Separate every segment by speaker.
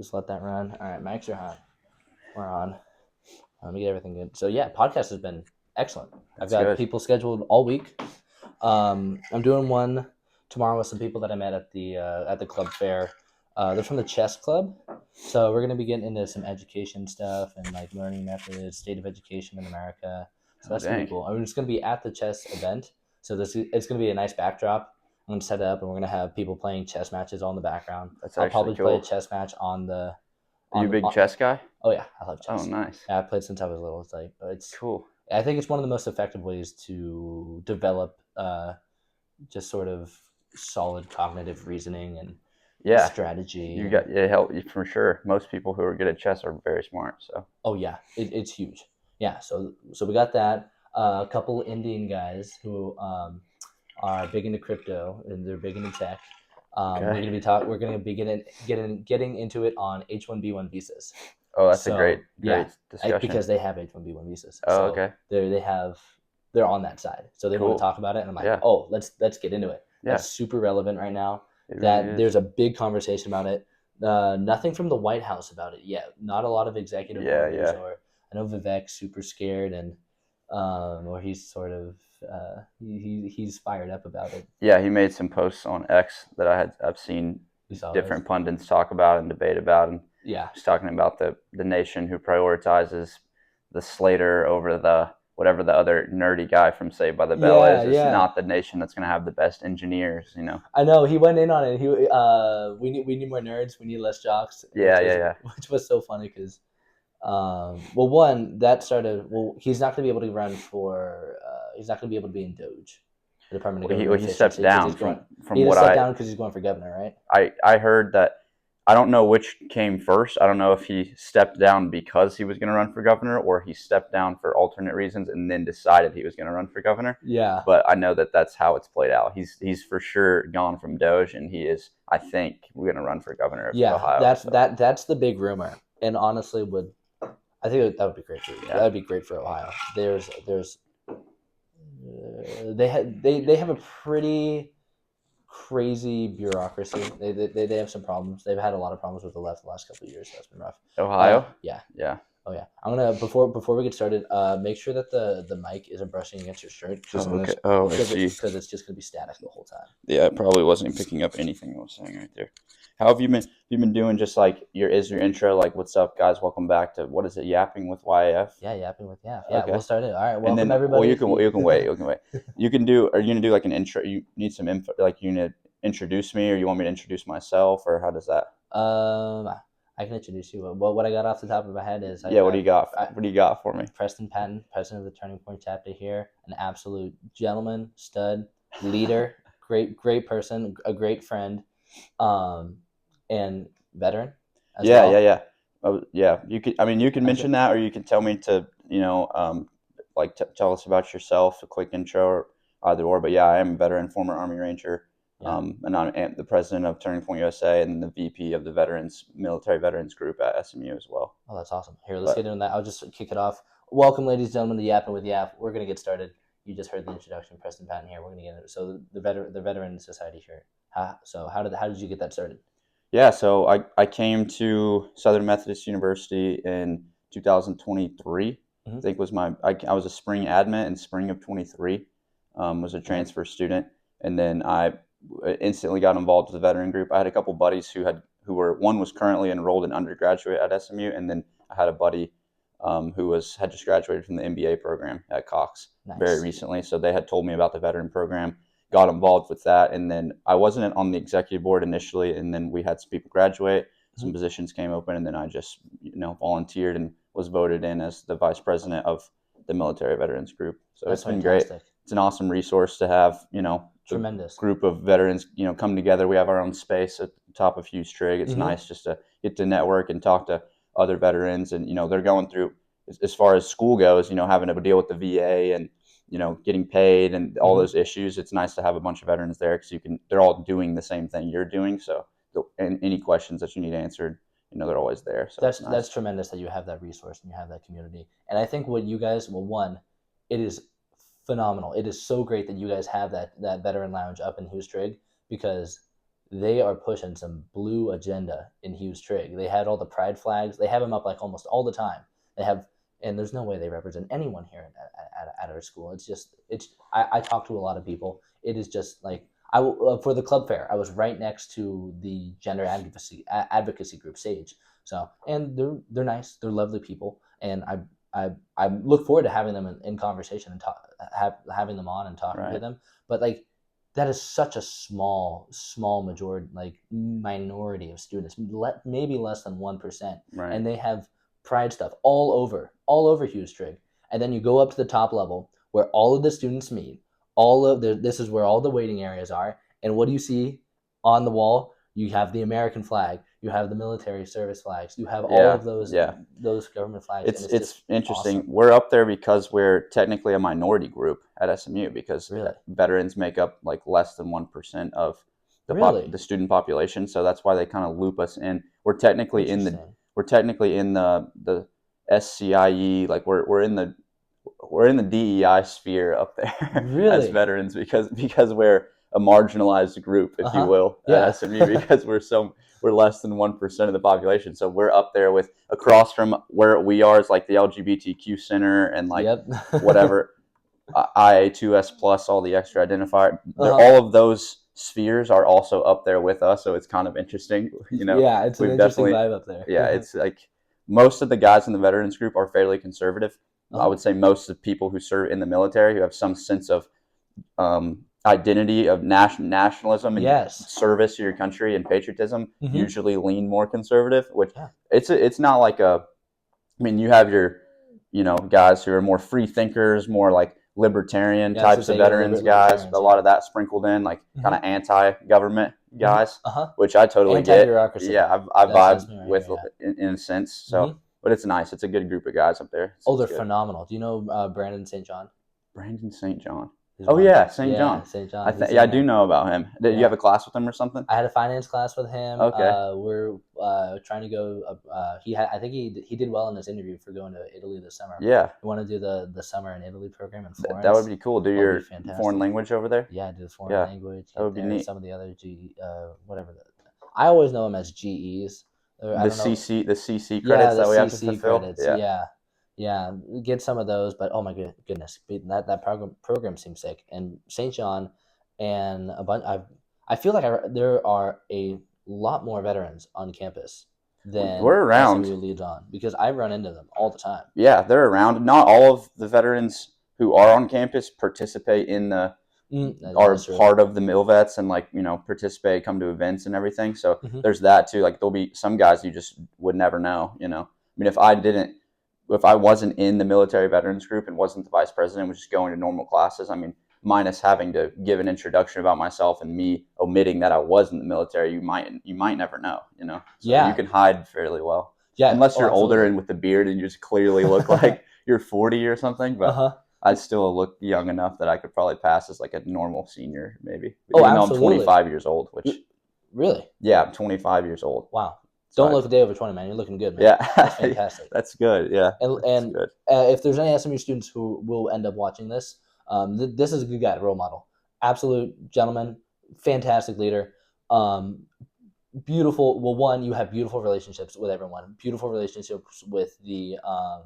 Speaker 1: Just let that run. All right, mics are hot. We're on. Let me get everything good. So yeah, podcast has been excellent. I've
Speaker 2: That's
Speaker 1: got
Speaker 2: good.
Speaker 1: people scheduled all week. I'm doing one tomorrow with some people that I met at the club fair. They're from the chess club, so we're gonna be getting into some education stuff and like learning methods, state of education in America. So
Speaker 2: Oh,
Speaker 1: that's gonna be
Speaker 2: dang.
Speaker 1: cool. I mean, it's gonna be at the chess event, so it's gonna be a nice backdrop. I'm gonna set it up, and we're gonna have people playing chess matches all in the background.
Speaker 2: That's
Speaker 1: I'll
Speaker 2: actually
Speaker 1: probably play a
Speaker 2: cool.
Speaker 1: chess match on the
Speaker 2: Are you a
Speaker 1: on,
Speaker 2: big
Speaker 1: on
Speaker 2: chess guy?
Speaker 1: Oh yeah, I love
Speaker 2: Oh,
Speaker 1: chess.
Speaker 2: nice.
Speaker 1: Yeah, I played since I was little. It's like it's.
Speaker 2: Cool.
Speaker 1: I think it's one of the most effective ways to develop just sort of solid cognitive reasoning and
Speaker 2: Yeah,
Speaker 1: strategy.
Speaker 2: you
Speaker 1: And
Speaker 2: got it help you for sure. Most people who are good at chess are very smart. So
Speaker 1: oh yeah, it's huge. Yeah, so we got that. A couple Indian guys who are big into crypto and they're big into tech.
Speaker 2: okay.
Speaker 1: We're gonna be getting into it on H-1B1 visas.
Speaker 2: Oh, that's a
Speaker 1: So yeah,
Speaker 2: great discussion.
Speaker 1: because they have H-1B1 visas,
Speaker 2: Oh,
Speaker 1: so
Speaker 2: okay.
Speaker 1: they're on that side. So they want to
Speaker 2: Cool.
Speaker 1: talk about it, and I'm like,
Speaker 2: Yeah.
Speaker 1: oh, let's get into it. That's
Speaker 2: Yeah.
Speaker 1: super relevant right now.
Speaker 2: It really
Speaker 1: That
Speaker 2: is.
Speaker 1: there's a big conversation about it. Nothing from the White House about it yet. Not a lot of executive
Speaker 2: Yeah.
Speaker 1: orders,
Speaker 2: Yeah.
Speaker 1: or I know Vivek's super scared, and or he's sort of he's fired up about it.
Speaker 2: Yeah. He made some posts on X that I've seen
Speaker 1: You saw those?
Speaker 2: different pundits talk about and debate about, and
Speaker 1: Yeah,
Speaker 2: he's talking about the nation who prioritizes the Slater over the whatever the other nerdy guy from Saved by the Bell
Speaker 1: yeah,
Speaker 2: is
Speaker 1: yeah.
Speaker 2: not the nation that's going to have the best engineers.
Speaker 1: I know he went in on it. We need more nerds. We need less jocks,
Speaker 2: Yeah. Yeah. Yeah.
Speaker 1: which was so funny because well, one that started. Well, he's not going to be able to run for. He's not going to be able to be in Doge, the Department of
Speaker 2: Well,
Speaker 1: Government
Speaker 2: he stepped
Speaker 1: Efficiency, because
Speaker 2: down
Speaker 1: he's going. He
Speaker 2: from
Speaker 1: had to
Speaker 2: what
Speaker 1: step down because he's going for governor, right?
Speaker 2: I heard that. I don't know which came first. I don't know if he stepped down because he was going to run for governor or he stepped down for alternate reasons and then decided he was going to run for governor.
Speaker 1: Yeah,
Speaker 2: But I know that that's how it's played out. He's for sure gone from Doge, and he is. I think we're going to run for governor of
Speaker 1: yeah.
Speaker 2: Ohio.
Speaker 1: That's
Speaker 2: So
Speaker 1: that's the big rumor, and honestly, I think that would be great for you. That
Speaker 2: yeah,
Speaker 1: would be great for Ohio. There's they have a pretty crazy bureaucracy. They have some problems. They've had a lot of problems with the left the last couple of years. So that's been rough.
Speaker 2: Ohio.
Speaker 1: Yeah.
Speaker 2: Yeah.
Speaker 1: Oh yeah. I'm gonna before we get started, make sure that the mic isn't brushing against your shirt
Speaker 2: Oh, okay. Oh, I see.
Speaker 1: because it's just gonna be static the whole time.
Speaker 2: Yeah, it probably wasn't picking up anything I was saying right there. How have you been? You been doing just like your intro? Like, what's up, guys? Welcome back to what is it? Yapping with YAF.
Speaker 1: Yeah, yapping with YAF. Yeah,
Speaker 2: Okay.
Speaker 1: we'll start it. All right,
Speaker 2: And
Speaker 1: welcome
Speaker 2: then, well,
Speaker 1: everybody.
Speaker 2: you can wait. You can wait. You can do. Are you gonna do like an intro? You need some info. Like, you need to introduce me, or you want me to introduce myself, or how does that?
Speaker 1: I can introduce you. Well, what I got off the top of my head is
Speaker 2: Yeah. What do you got? What do you got for me?
Speaker 1: Preston Patten, president of the Turning Point chapter here, an absolute gentleman, stud, leader, great person, a great friend, and veteran as
Speaker 2: Yeah.
Speaker 1: well.
Speaker 2: Yeah. Yeah. Oh, yeah. You could. I mean, you can
Speaker 1: That's
Speaker 2: mention
Speaker 1: it.
Speaker 2: that, or you can tell me to. Like tell us about yourself, a quick intro, or either or. But yeah, I am a veteran, former Army Ranger.
Speaker 1: Yeah.
Speaker 2: And I'm the president of Turning Point USA and the VP of the Military Veterans Group at SMU as well.
Speaker 1: Oh, that's awesome. Here, let's get
Speaker 2: But
Speaker 1: into that. I'll just kick it off. Welcome, ladies and gentlemen, to Yapping with YAF. We're gonna get started. You just heard the introduction, Preston Patten here. We're gonna get into it. So the veteran society here. How did you get that started?
Speaker 2: yeah, so I came to Southern Methodist University in 2023.
Speaker 1: Mm-hmm.
Speaker 2: I think was I was a spring admit in spring of 23. Was a transfer student, and then I instantly got involved with the veteran group. I had a couple buddies who were one was currently enrolled in undergraduate at SMU, and then I had a buddy who had just graduated from the MBA program at Cox very
Speaker 1: Nice.
Speaker 2: recently. So they had told me about the veteran program, got involved with that, and then I wasn't on the executive board initially, and then we had some people graduate, some positions came open, and then I just volunteered and was voted in as the vice president of the military veterans group. So
Speaker 1: That's
Speaker 2: it's been
Speaker 1: fantastic.
Speaker 2: great. It's an awesome resource to have,
Speaker 1: Tremendous.
Speaker 2: group of veterans, come together. We have our own space at the top of Hughes Trig. It's
Speaker 1: Mhm.
Speaker 2: nice just to get to network and talk to other veterans, and they're going through as far as school goes, having to deal with the VA and getting paid and all those issues. It's nice to have a bunch of veterans there because they're all doing the same thing you're doing. So, and any questions that you need answered, they're always there. So
Speaker 1: That's
Speaker 2: it's nice.
Speaker 1: that's tremendous that you have that resource and you have that community. And I think what you guys, well, one, it is phenomenal. It is so great that you guys have that veteran lounge up in Hughes Trig because they are pushing some blue agenda in Hughes Trig. They had all the pride flags. They have them up like almost all the time. They have, and there's no way they represent anyone here at our school. I talk to a lot of people. It is just like, for the club fair, I was right next to the gender advocacy group Sage. So, and they're nice. They're lovely people, and I look forward to having them in conversation and having them on and talking to
Speaker 2: Right.
Speaker 1: them. But like, that is such a small majority, like minority of students, maybe less than 1%,
Speaker 2: Right.
Speaker 1: and they have pride stuff all over Hughes Trig. And then you go up to the top level where all of the students meet. This is where all the waiting areas are. And what do you see on the wall? You have the American flag. You have the military service flags. You have all of those government flags.
Speaker 2: It's
Speaker 1: and just
Speaker 2: interesting.
Speaker 1: awesome.
Speaker 2: We're up there because we're technically a minority group at SMU, because
Speaker 1: Really?
Speaker 2: veterans make up like less than 1% of
Speaker 1: Really?
Speaker 2: the student population. So that's why they kind of loop us in. We're technically in the
Speaker 1: Interesting.
Speaker 2: the SCIE, like we're in the DEI sphere up there as
Speaker 1: Really?
Speaker 2: veterans, because we're a marginalized group, if you will,
Speaker 1: Yeah.
Speaker 2: at SMU, because we're less than 1% of the population. So we're up there with, across from where we are is like the LGBTQ center and like
Speaker 1: Yep.
Speaker 2: whatever, IA2S plus, all the extra identifier.
Speaker 1: Uh-huh.
Speaker 2: All of those spheres are also up there with us. So it's kind of interesting.
Speaker 1: Yeah, it's an
Speaker 2: We've
Speaker 1: interesting
Speaker 2: definitely,
Speaker 1: vibe up there.
Speaker 2: yeah, it's like most of the guys in the veterans group are fairly conservative. I
Speaker 1: Uh-huh.
Speaker 2: would say most of the people who serve in the military, who have some sense of identity of nationalism and
Speaker 1: Yes.
Speaker 2: service to your country and patriotism,
Speaker 1: Mm-hmm.
Speaker 2: usually lean more conservative. Which
Speaker 1: Yeah.
Speaker 2: it's not like a. I mean, you have your, guys who are more free thinkers, more like libertarian
Speaker 1: Yeah, I was
Speaker 2: types
Speaker 1: gonna
Speaker 2: of
Speaker 1: say
Speaker 2: veterans guys.
Speaker 1: libertarians.
Speaker 2: A lot of that sprinkled in, like kind of anti-government guys,
Speaker 1: Uh-huh.
Speaker 2: which I totally get.
Speaker 1: Anti-bureaucracy.
Speaker 2: Yeah, I
Speaker 1: That's
Speaker 2: vibe
Speaker 1: me right
Speaker 2: with
Speaker 1: here.
Speaker 2: in a sense.
Speaker 1: Yeah.
Speaker 2: So, but it's nice. It's a good group of guys up there.
Speaker 1: Oh,
Speaker 2: It's
Speaker 1: they're
Speaker 2: good.
Speaker 1: phenomenal. Do you know Brandon St. John?
Speaker 2: Brandon St. John.
Speaker 1: He's
Speaker 2: Oh
Speaker 1: one.
Speaker 2: yeah, St.
Speaker 1: Yeah,
Speaker 2: John.
Speaker 1: St. John. He's
Speaker 2: I
Speaker 1: in
Speaker 2: do
Speaker 1: there.
Speaker 2: know about him. Did you
Speaker 1: Yeah.
Speaker 2: have a class with him or something?
Speaker 1: I had a finance class with him.
Speaker 2: Okay.
Speaker 1: We're trying to go. I think he did well in his interview for going to Italy this summer.
Speaker 2: Yeah.
Speaker 1: We want to do the summer in Italy program in Florence.
Speaker 2: That would be cool. Do
Speaker 1: That would
Speaker 2: your
Speaker 1: be fantastic.
Speaker 2: foreign language over there?
Speaker 1: Yeah, do the foreign
Speaker 2: Yeah,
Speaker 1: language.
Speaker 2: that would be neat.
Speaker 1: Some of the other whatever. I always know them as GEs. I don't know.
Speaker 2: The CC credits that we have to fulfill.
Speaker 1: Credits. Yeah. Get some of those, but oh my goodness, that program seems sick. And St. John, and a bunch. I feel like there are a lot more veterans on campus than
Speaker 2: We're around.
Speaker 1: SMU leads on, because I run into them all the time.
Speaker 2: Yeah, they're around. Not all of the veterans who are on campus participate in the are part of the MilVets and participate, come to events and everything. So there's that too. Like there'll be some guys you just would never know. I mean, if I wasn't in the military veterans group and wasn't the vice president, was just going to normal classes, I mean, minus having to give an introduction about myself and me omitting that I was in the military, you might never know. So
Speaker 1: yeah,
Speaker 2: you can hide fairly well.
Speaker 1: Yeah,
Speaker 2: unless you're older and with the beard and you just clearly look like you're 40 or something. But I still look young enough that I could probably pass as like a normal senior, maybe. Even though I'm 25 years old, which
Speaker 1: really,
Speaker 2: yeah, I'm 25 years old.
Speaker 1: Wow. Don't look a day over 20, man. You're looking good, man.
Speaker 2: Yeah.
Speaker 1: That's fantastic.
Speaker 2: That's good, yeah.
Speaker 1: And
Speaker 2: good.
Speaker 1: If there's any SMU students who will end up watching this, this is a good guy, role model. Absolute gentleman, fantastic leader. Beautiful. Well, one, you have beautiful relationships with everyone. Beautiful relationships with the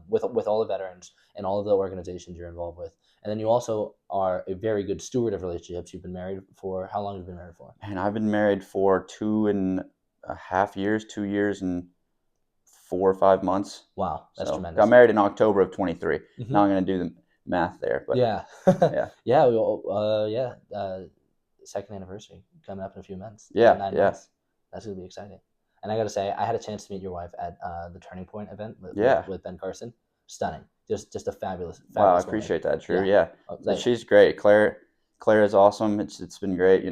Speaker 1: with all the veterans and all of the organizations you're involved with. And then you also are a very good steward of relationships. You've been married for how long have you been married for?
Speaker 2: And I've been married for 2.5 years, 2 years and 4 or 5 months.
Speaker 1: Wow, that's tremendous.
Speaker 2: Got married in October of 23. Now I'm going to do the math there, but
Speaker 1: yeah,
Speaker 2: yeah,
Speaker 1: second anniversary coming up in a few months.
Speaker 2: Yeah,
Speaker 1: 9 months. That's gonna be exciting. And I got to say, I had a chance to meet your wife at the Turning Point event with Ben Carson. Stunning, just a fabulous.
Speaker 2: Wow, I appreciate that, Drew. Yeah. She's great. Claire is awesome. It's been great.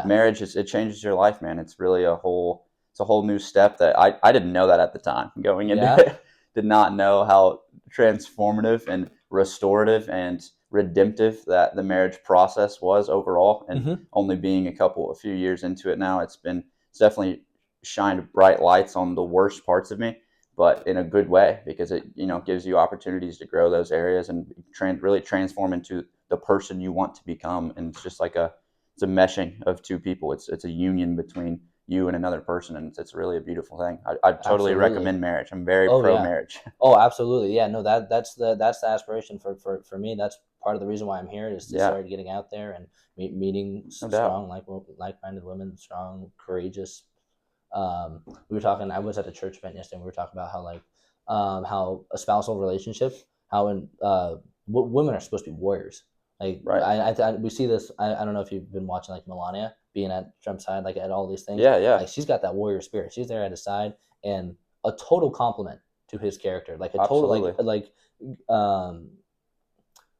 Speaker 2: Marriage it changes your life, man. It's really a whole new step that I didn't know that at the time going into it. Did not know how transformative and restorative and redemptive that the marriage process was overall. And only being a few years into it now, it's definitely shined bright lights on the worst parts of me, but in a good way, because it gives you opportunities to grow those areas and really transform into the person you want to become. And it's just like it's a meshing of two people. It's a union between you and another person, and it's really a beautiful thing. I totally
Speaker 1: Absolutely.
Speaker 2: recommend marriage. I'm very
Speaker 1: Oh
Speaker 2: pro
Speaker 1: yeah.
Speaker 2: marriage.
Speaker 1: Oh, absolutely. Yeah, no, that's the aspiration for me. That's part of the reason why I'm here is to
Speaker 2: Yeah,
Speaker 1: start getting out there and meeting
Speaker 2: no doubt.
Speaker 1: strong, like-minded women, strong, courageous. We were talking. I was at a church event yesterday. And we were talking about how how a spousal relationship, how women are supposed to be warriors. Like
Speaker 2: Right.
Speaker 1: we see this. I don't know if you've been watching like Melania being at Trump's side, like at all these things.
Speaker 2: Yeah, yeah,
Speaker 1: Like she's got that warrior spirit. She's there at his side, and a total compliment to his character. Like a total
Speaker 2: absolutely.
Speaker 1: um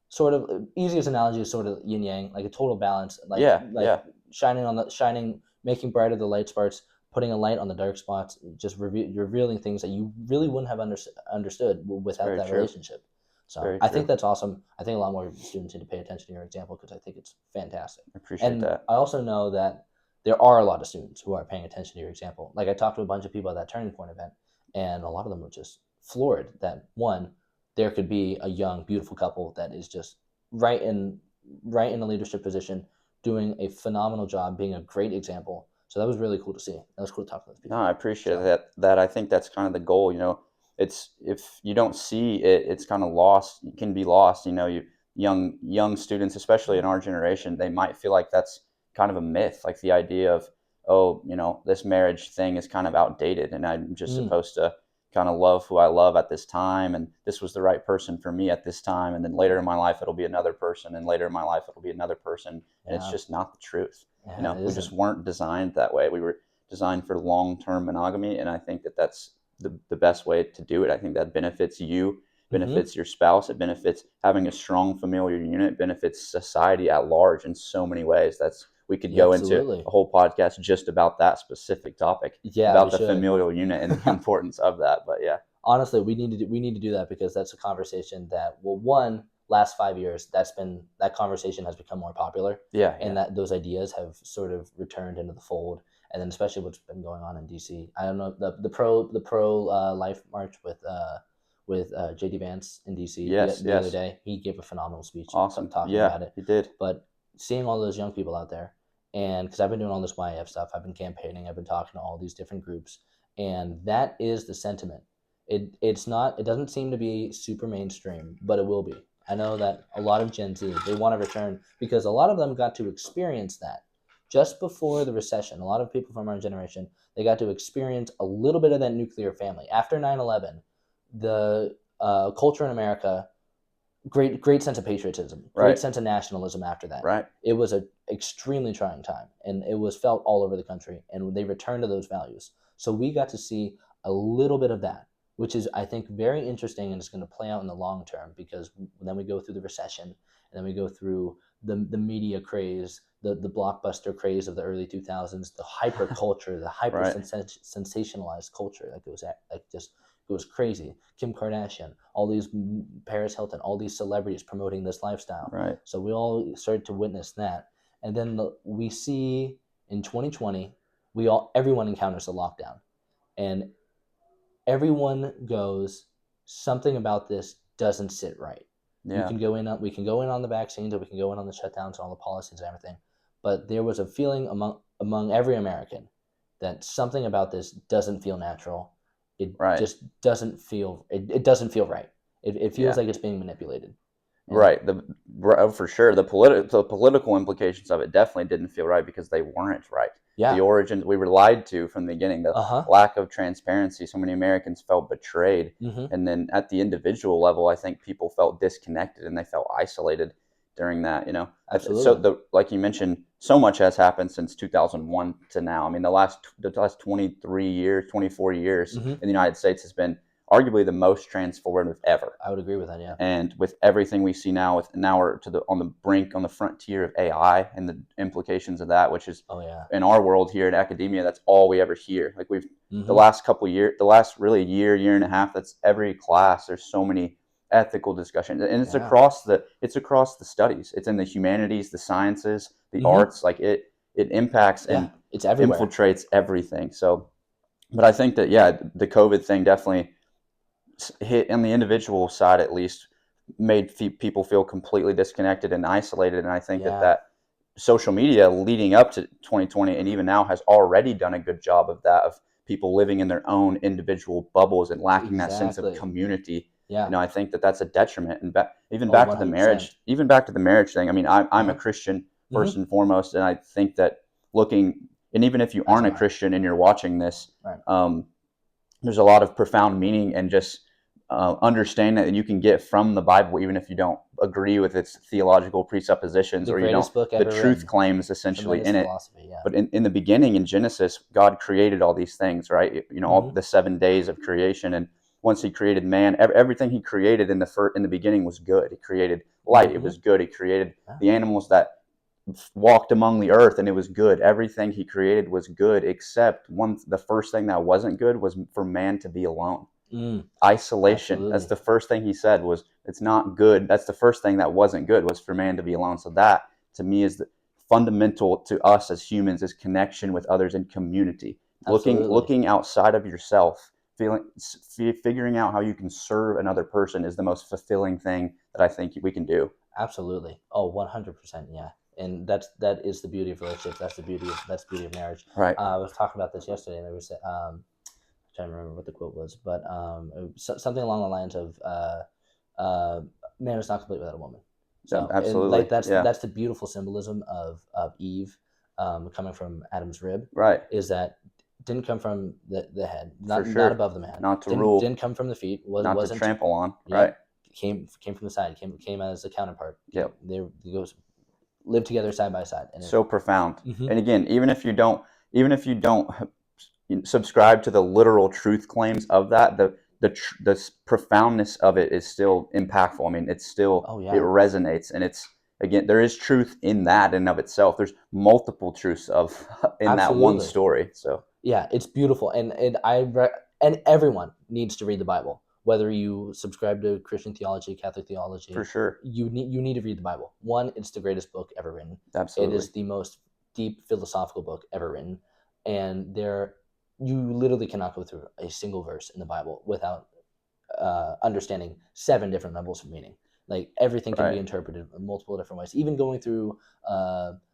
Speaker 1: sort of easiest analogy is sort of yin yang, like a total balance,
Speaker 2: Yeah,
Speaker 1: like
Speaker 2: yeah,
Speaker 1: shining, making brighter the light spots, putting a light on the dark spots, just revealing things that you really wouldn't have understood
Speaker 2: it's
Speaker 1: without
Speaker 2: very
Speaker 1: that
Speaker 2: true.
Speaker 1: relationship.
Speaker 2: It's
Speaker 1: So
Speaker 2: very
Speaker 1: I think
Speaker 2: true.
Speaker 1: that's awesome. I think a lot more students need to pay attention to your example because I think it's fantastic.
Speaker 2: I appreciate
Speaker 1: And
Speaker 2: that.
Speaker 1: I also know that there are a lot of students who are paying attention to your example. Like I talked to a bunch of people at that Turning Point event, and a lot of them were just floored that one, there could be a young, beautiful couple that is just right in right in a leadership position, doing a phenomenal job, being a great example. So that was really cool to see. That was cool to talk to those
Speaker 2: No,
Speaker 1: people.
Speaker 2: I appreciate
Speaker 1: So
Speaker 2: that. I think that's kind of the goal. It's if you don't see it, it's kind of lost. It can be lost. Young students, especially in our generation, they might feel like that's kind of a myth, like the idea of, oh, this marriage thing is kind of outdated, and I'm just
Speaker 1: mm,
Speaker 2: supposed to kind of love who I love at this time, and this was the right person for me at this time, and then later in my life it'll be another person, and later in my life it'll be another person, and it's
Speaker 1: yeah,
Speaker 2: just not the truth.
Speaker 1: yeah, it
Speaker 2: We just
Speaker 1: isn't.
Speaker 2: weren't designed that way. We were designed for long-term monogamy, and I think that that's the best way to do it. I think that benefits you,
Speaker 1: Mm-hmm.
Speaker 2: benefits your spouse, it benefits having a strong familial unit, benefits society at large in so many ways. That's we could
Speaker 1: Yeah,
Speaker 2: go into
Speaker 1: absolutely.
Speaker 2: a whole podcast just about that specific topic,
Speaker 1: Yeah, we
Speaker 2: about the
Speaker 1: should.
Speaker 2: familial unit and the importance of that. But yeah,
Speaker 1: Honestly, we need to do that because that's a conversation that, well, one, last 5 years, that conversation has become more popular,
Speaker 2: yeah,
Speaker 1: and
Speaker 2: yeah,
Speaker 1: that those ideas have sort of returned into the fold. And then especially what's been going on in DC. I don't know the pro life march with JD Vance in DC
Speaker 2: yes,
Speaker 1: the other
Speaker 2: yes,
Speaker 1: day. He gave a phenomenal speech
Speaker 2: awesome,
Speaker 1: talking
Speaker 2: yeah,
Speaker 1: about it.
Speaker 2: he did,
Speaker 1: But seeing all those young people out there, and because I've been doing all this YAF stuff, I've been campaigning, I've been talking to all these different groups, and that is the sentiment. It's not, it doesn't seem to be super mainstream, but it will be. I know that a lot of Gen Z, they want to return because a lot of them got to experience that just before the recession. A lot of people from our generation, they got to experience a little bit of that nuclear family after 9/11. The culture in America, great sense of patriotism, great
Speaker 2: right,
Speaker 1: sense of nationalism after that.
Speaker 2: right,
Speaker 1: It was a extremely trying time, and it was felt all over the country, and they returned to those values. So we got to see a little bit of that, which is, I think, very interesting, and it's going to play out in the long term because then we go through the recession, and then we go through the media craze, the blockbuster craze of the early 2000s, the hyper culture, the hyper
Speaker 2: right,
Speaker 1: sensationalized culture that goes like just goes crazy. Kim Kardashian, all these, Paris Hilton, all these celebrities promoting this lifestyle.
Speaker 2: right.
Speaker 1: So we all started to witness that, and then we see in 2020, everyone encounters a lockdown, and everyone goes, something about this doesn't sit right.
Speaker 2: Yeah,
Speaker 1: We can go in on the vaccines, or we can go in on the shutdowns and all the policies and everything, but there was a feeling among every American that something about this doesn't feel natural. It
Speaker 2: right.
Speaker 1: just it doesn't feel right. It feels
Speaker 2: Yeah.
Speaker 1: like it's being manipulated. And
Speaker 2: Right. For sure, the political implications of it definitely didn't feel right because they weren't right. The
Speaker 1: yeah,
Speaker 2: origins we were lied to from the beginning. The
Speaker 1: uh-huh.
Speaker 2: lack of transparency. So many Americans felt betrayed,
Speaker 1: Mm-hmm.
Speaker 2: and then at the individual level, I think people felt disconnected and they felt isolated during that. So
Speaker 1: Absolutely.
Speaker 2: like you mentioned, so much has happened since 2001 to now. I mean, the last 23 years, 24 years
Speaker 1: Mm-hmm.
Speaker 2: in the United States has been arguably the most transformative ever.
Speaker 1: I would agree with that, yeah.
Speaker 2: And with everything we see now, now we're on the brink, on the frontier of AI and the implications of that, which is
Speaker 1: Oh yeah.
Speaker 2: in our world here in academia, that's all we ever hear. Like the
Speaker 1: Mm-hmm.
Speaker 2: last couple of years, the last really year and a half, that's every class. There's so many ethical discussions, and
Speaker 1: Yeah.
Speaker 2: it's across the studies. It's in the humanities, the sciences, the
Speaker 1: Mm-hmm.
Speaker 2: arts. Like it impacts
Speaker 1: Yeah.
Speaker 2: and
Speaker 1: It's everywhere.
Speaker 2: infiltrates everything. So, but I think that yeah, the COVID thing definitely hit on the individual side at least made people feel completely disconnected and isolated, and I think that
Speaker 1: Yeah.
Speaker 2: social media leading up to 2020 and even now has already done a good job of that, of people living in their own individual bubbles and lacking that sense of
Speaker 1: Exactly.
Speaker 2: community.
Speaker 1: Yeah.
Speaker 2: I think that that's a detriment. And even
Speaker 1: Oh,
Speaker 2: back to the marriage,
Speaker 1: 100%.
Speaker 2: thing. I mean, I'm a Christian first and foremost, and I think that and even if you
Speaker 1: As
Speaker 2: aren't
Speaker 1: am
Speaker 2: a
Speaker 1: I.
Speaker 2: Christian and you're watching this,
Speaker 1: Right.
Speaker 2: there's a lot of profound meaning and just understanding that you can get from the Bible, even if you don't agree with its theological presuppositions
Speaker 1: The
Speaker 2: or you don't
Speaker 1: greatest book
Speaker 2: the
Speaker 1: ever
Speaker 2: truth
Speaker 1: written.
Speaker 2: claims essentially
Speaker 1: Tremendous
Speaker 2: in it.
Speaker 1: philosophy. Yeah.
Speaker 2: But in the beginning, in Genesis, God created all these things, right? All the 7 days of creation, and once He created man, everything He created in the beginning was good. He created light; it was good. He created the animals that walked among the earth, and it was good. Everything He created was good, except the first thing that wasn't good was for man to be alone. Isolation.
Speaker 1: Absolutely.
Speaker 2: That's the first thing He said was it's not good. That's the first thing that wasn't good, was for man to be alone. So that to me is fundamental to us as humans, is connection with others and community. Looking outside of yourself, figuring out how you can serve another person is the most fulfilling thing that I think we can do.
Speaker 1: Absolutely. Oh, 100%. Yeah. And that is the beauty of relationships. That's the beauty of marriage.
Speaker 2: Right.
Speaker 1: I was talking about this yesterday, and there was I'm trying to remember what the quote was, but it was something along the lines of man is not complete without a woman. So
Speaker 2: absolutely.
Speaker 1: And that's the beautiful symbolism of Eve coming from Adam's rib.
Speaker 2: Right.
Speaker 1: Is that didn't come from the head, not above the man,
Speaker 2: not to
Speaker 1: didn't,
Speaker 2: rule,
Speaker 1: didn't come from the feet,
Speaker 2: not
Speaker 1: wasn't
Speaker 2: to trample on.
Speaker 1: Yep,
Speaker 2: right.
Speaker 1: Came from the side, came as a counterpart.
Speaker 2: Yep.
Speaker 1: They goes live together side by side. And
Speaker 2: so profound. And again, even if you don't subscribe to the literal truth claims of that, the profoundness of it is still impactful. I mean, it's still it resonates, and it's, again, there is truth in that in of itself. There's multiple truths in that one story. So
Speaker 1: yeah, it's beautiful, and everyone needs to read the Bible. Whether you subscribe to Christian theology, Catholic theology,
Speaker 2: for sure,
Speaker 1: you need to read the Bible. One, it's the greatest book ever written.
Speaker 2: Absolutely.
Speaker 1: It is the most deep philosophical book ever written, and you literally cannot go through a single verse in the Bible without understanding 7 different levels of meaning. Like, everything can be interpreted in multiple different ways. Even going through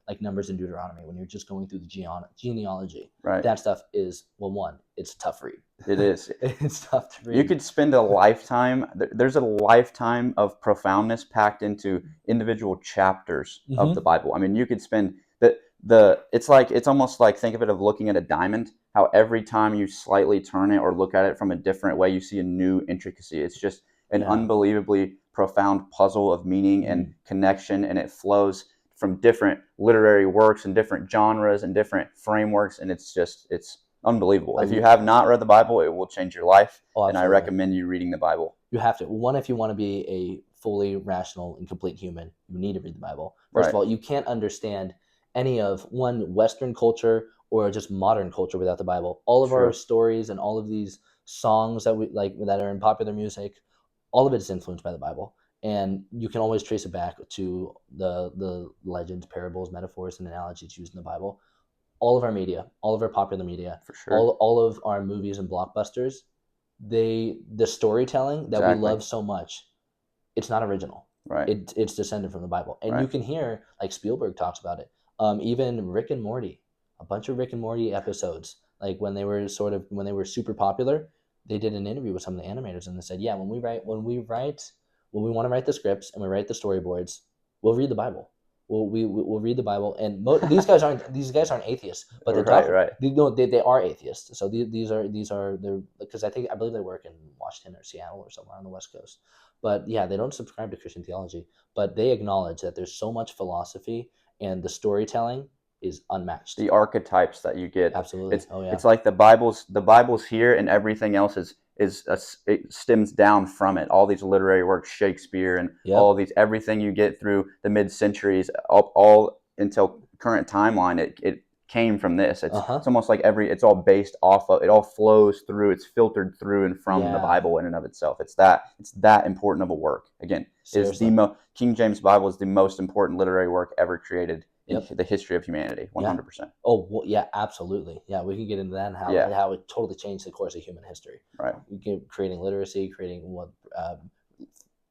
Speaker 1: like Numbers and Deuteronomy, when you're just going through the genealogy, that stuff is, well, one, it's a tough read.
Speaker 2: It is.
Speaker 1: It's tough to read.
Speaker 2: You could spend a lifetime. There's a lifetime of profoundness packed into individual chapters of the Bible. I mean, you could spend it's almost like, think of it of looking at a diamond, how every time you slightly turn it or look at it from a different way, you see a new intricacy. It's just an unbelievably profound puzzle of meaning and connection, and it flows from different literary works and different genres and different frameworks, and it's unbelievable. If you have not read the Bible, it will change your life, and I recommend you reading the Bible.
Speaker 1: You have to. One, if you want to be a fully rational and complete human, you need to read the Bible. First of all, you can't understand any of Western culture or just modern culture without the Bible. All of our stories and all of these songs that we like that are in popular music, all of it is influenced by the Bible, and you can always trace it back to the legends, parables, metaphors, and analogies used in the Bible. All of our media, all of our popular media,
Speaker 2: for sure,
Speaker 1: all of our movies and blockbusters, the storytelling that we love so much, it's not original.
Speaker 2: Right.
Speaker 1: It's descended from the Bible, and you can hear, like, Spielberg talks about it. Even Rick and Morty, a bunch of Rick and Morty episodes, like when they were super popular, they did an interview with some of the animators, and they said, yeah, when we want to write the scripts and we write the storyboards, we'll read the Bible. We'll read the Bible, and these guys aren't atheists, but they are atheists. So these are because I believe they work in Washington or Seattle or somewhere on the West Coast. But yeah, they don't subscribe to Christian theology, but they acknowledge that there's so much philosophy, and the storytelling is unmatched.
Speaker 2: The archetypes that you get,
Speaker 1: absolutely.
Speaker 2: It's like the Bible's here, and everything else it stems down from it. All these literary works, Shakespeare, and all these, everything you get through the mid-centuries, all until current timeline, it came from this. It's almost like it's all based off of, it all flows through, it's filtered through and from the Bible in and of itself. It's that important of a work. Again, King James Bible is the most important literary work ever created in the history of humanity. 100%.
Speaker 1: Oh, well, yeah, absolutely. Yeah, we can get into that and how it totally changed the course of human history.
Speaker 2: Right.
Speaker 1: Creating literacy, creating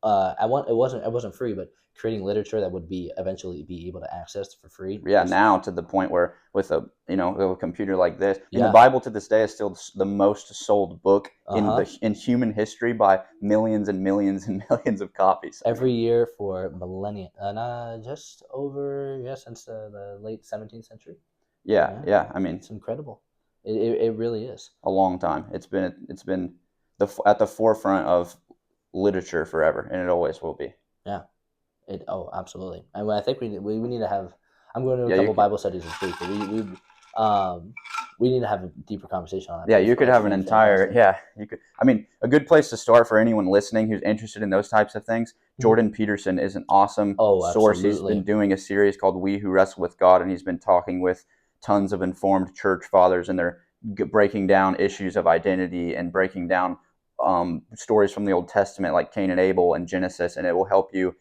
Speaker 1: it wasn't free, but creating literature that would be eventually be able to access for free.
Speaker 2: Yeah, now to the point where with a with a computer like this, the
Speaker 1: Yeah.
Speaker 2: Bible to this day is still the most sold book
Speaker 1: Uh-huh.
Speaker 2: in human history by millions and millions and millions of copies.
Speaker 1: Every year for millennia, just over since the late 17th century.
Speaker 2: Yeah. I mean,
Speaker 1: It's incredible. It really is.
Speaker 2: a long time. It's been at the forefront of literature forever, and it always will be.
Speaker 1: Yeah. Absolutely. I think we need to have. I'm going to a
Speaker 2: Yeah, you
Speaker 1: couple
Speaker 2: could,
Speaker 1: Bible studies this week. But we need to have a deeper conversation on that.
Speaker 2: yeah, you could have an entire, you could. I mean, a good place to start for anyone listening who's interested in those types of things. Jordan Peterson is an awesome source. He's been doing a series called "We Who Wrestle with God," and he's been talking with tons of informed church fathers, and they're breaking down issues of identity and breaking down stories from the Old Testament, like Cain and Abel and Genesis, and it will help you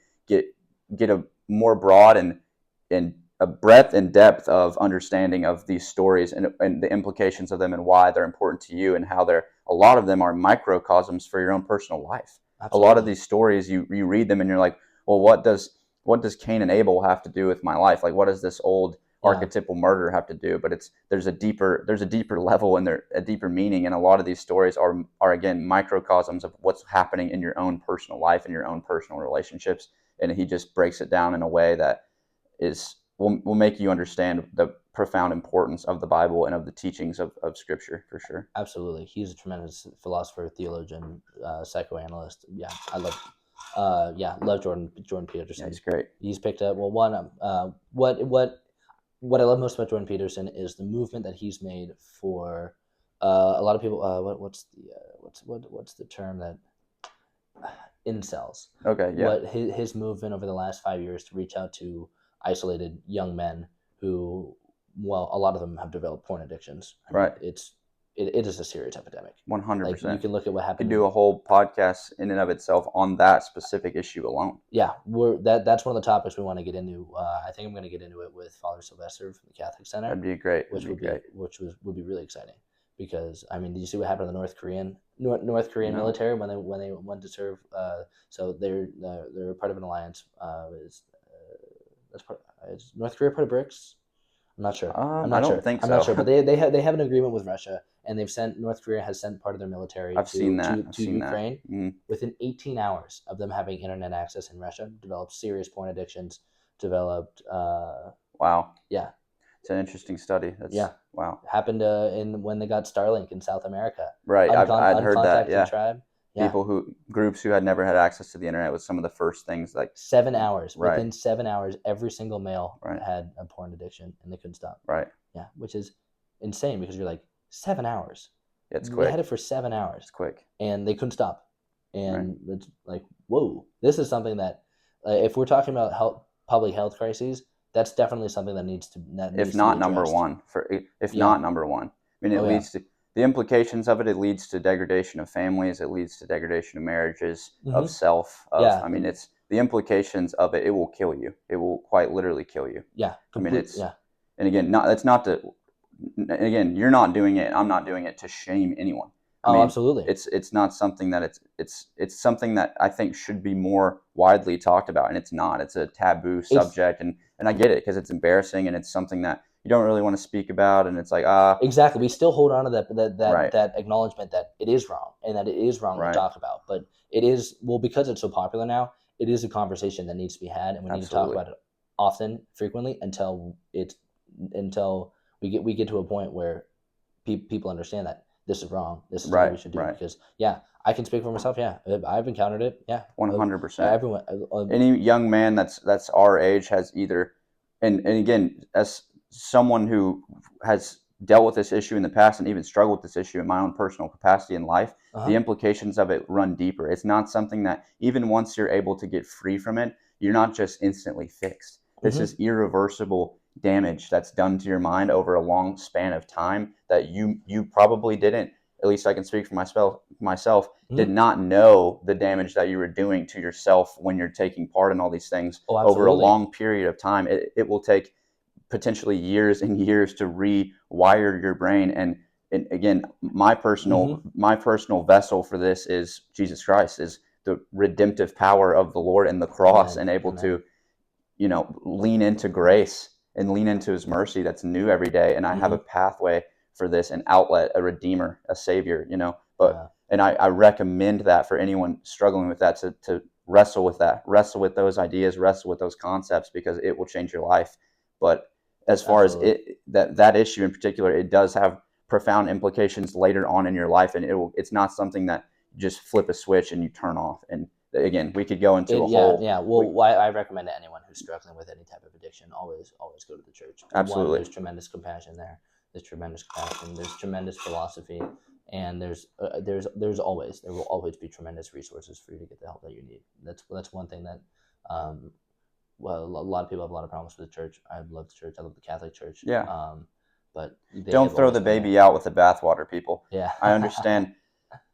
Speaker 2: get a more broad and a breadth and depth of understanding of these stories and the implications of them and why they're important to you and how a lot of them are microcosms for your own personal life.
Speaker 1: Absolutely.
Speaker 2: A lot of these stories, you read them and you're like, well, what does Cain and Abel have to do with my life? Like, what does this old archetypal murder have to do? But there's a deeper level and a deeper meaning, and a lot of these stories are again microcosms of what's happening in your own personal life and your own personal relationships. And he just breaks it down in a way that will make you understand the profound importance of the Bible and of the teachings of Scripture, for sure.
Speaker 1: Absolutely. He's a tremendous philosopher, theologian, psychoanalyst. Yeah, I love Jordan Peterson.
Speaker 2: Yeah, he's great.
Speaker 1: He's picked up what I love most about Jordan Peterson is the movement that he's made for a lot of people. What's the term that incels?
Speaker 2: Okay, yeah.
Speaker 1: What his movement over the last 5 years to reach out to isolated young men who, well, a lot of them have developed porn addictions.
Speaker 2: Right.
Speaker 1: It is a serious epidemic.
Speaker 2: 100%.
Speaker 1: Like, you can look at what happened.
Speaker 2: You could do a whole podcast in and of itself on that specific issue alone.
Speaker 1: Yeah, that's one of the topics we want to get into. I think I'm going to get into it with Father Sylvester from the Catholic Center.
Speaker 2: That'd be great.
Speaker 1: Which would be really exciting, because I mean, did you see what happened to the North Korean military when they went to serve? So they're part of an alliance. Is North Korea part of BRICS? I'm not sure.
Speaker 2: I don't think so.
Speaker 1: I'm not sure, but they have an agreement with Russia, and North Korea has sent part of their military to Ukraine.
Speaker 2: Mm-hmm.
Speaker 1: Within 18 hours of them having internet access in Russia, developed serious porn addictions, developed.
Speaker 2: Wow.
Speaker 1: Yeah.
Speaker 2: It's an interesting study. Wow.
Speaker 1: Happened when they got Starlink in South America.
Speaker 2: Right. I'd heard that. Yeah.
Speaker 1: Tribe. Yeah.
Speaker 2: Groups who had never had access to the internet was some of the first things, like
Speaker 1: 7 hours.
Speaker 2: Right.
Speaker 1: Within 7 hours, every single male had a porn addiction, and they couldn't stop.
Speaker 2: Right.
Speaker 1: Yeah, which is insane, because you're like, 7 hours.
Speaker 2: Yeah, it's quick.
Speaker 1: They had it for 7 hours.
Speaker 2: It's quick.
Speaker 1: And they couldn't stop. And it's like, whoa, this is something that, if we're talking about public health crises, that's definitely something that needs to
Speaker 2: if not number one. I mean, it leads to the implications of it. It leads to degradation of families. It leads to degradation of marriages, of self. I mean, it's the implications of it. It will kill you. It will quite literally kill you.
Speaker 1: Yeah.
Speaker 2: I mean, and again, you're not doing it. I'm not doing it to shame anyone. I mean,
Speaker 1: absolutely.
Speaker 2: It's not something that it's something that I think should be more widely talked about, and it's not. It's a taboo subject, and I get it, because it's embarrassing and it's something that you don't really want to speak about, and it's like
Speaker 1: exactly. We still hold on to that acknowledgement that it is wrong, and that it is wrong to talk about, but it is, well, because it's so popular now. It is a conversation that needs to be had, and we need to talk about it often, frequently, until we get to a point where people understand that this is wrong. This is what we should do. Because I can speak for myself. Yeah, I've encountered it. Yeah,
Speaker 2: 100%.
Speaker 1: Everyone,
Speaker 2: any young man that's our age has either, and again, as someone who has dealt with this issue in the past and even struggled with this issue in my own personal capacity in life, the implications of it run deeper. It's not something that even once you're able to get free from it, you're not just instantly fixed. This is irreversible damage that's done to your mind over a long span of time that you probably didn't, at least I can speak for myself, did not know the damage that you were doing to yourself when you're taking part in all these things over a long period of time. It will take potentially years and years to rewire your brain. And again, my personal vessel for this is Jesus Christ, is the redemptive power of the Lord and the cross,
Speaker 1: Amen.
Speaker 2: and able
Speaker 1: Amen.
Speaker 2: to, lean into grace and lean into his mercy that's new every day. And I have a pathway for this, an outlet, a redeemer, a savior, but, and I recommend that for anyone struggling with that, to wrestle with that, wrestle with those ideas, wrestle with those concepts, because it will change your life. But as far
Speaker 1: Absolutely.
Speaker 2: as that issue in particular, it does have profound implications later on in your life, and it's not something that you just flip a switch and you turn off. And again, we could go into a whole.
Speaker 1: Yeah. Well, I recommend to anyone who's struggling with any type of addiction, always go to the church. One,
Speaker 2: Absolutely.
Speaker 1: there's tremendous compassion there. There's tremendous compassion. There's tremendous philosophy, and there will always be tremendous resources for you to get the help that you need. That's one thing that, well, a lot of people have a lot of problems with the church. I love the church. I love the Catholic Church.
Speaker 2: Yeah.
Speaker 1: But
Speaker 2: Don't throw the baby out with the bathwater, people.
Speaker 1: Yeah.
Speaker 2: I understand.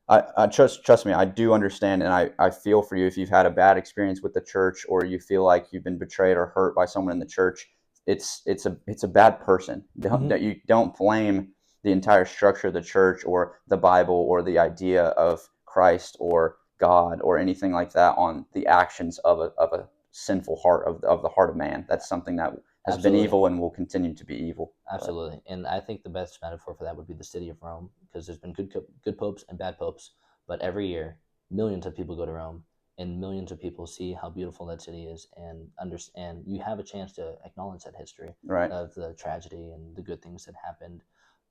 Speaker 2: I trust me, I do understand, and I feel for you if you've had a bad experience with the church, or you feel like you've been betrayed or hurt by someone in the church. It's a bad person. You don't blame the entire structure of the church or the Bible or the idea of Christ or God or anything like that on the actions of a sinful heart, of the heart of man. That's something that has been evil and will continue to be evil.
Speaker 1: Absolutely. And I think the best metaphor for that would be the city of Rome, because there's been good popes and bad popes, but every year millions of people go to Rome, and millions of people see how beautiful that city is, and understand. You have a chance to acknowledge that history,
Speaker 2: Right.
Speaker 1: of the tragedy and the good things that happened.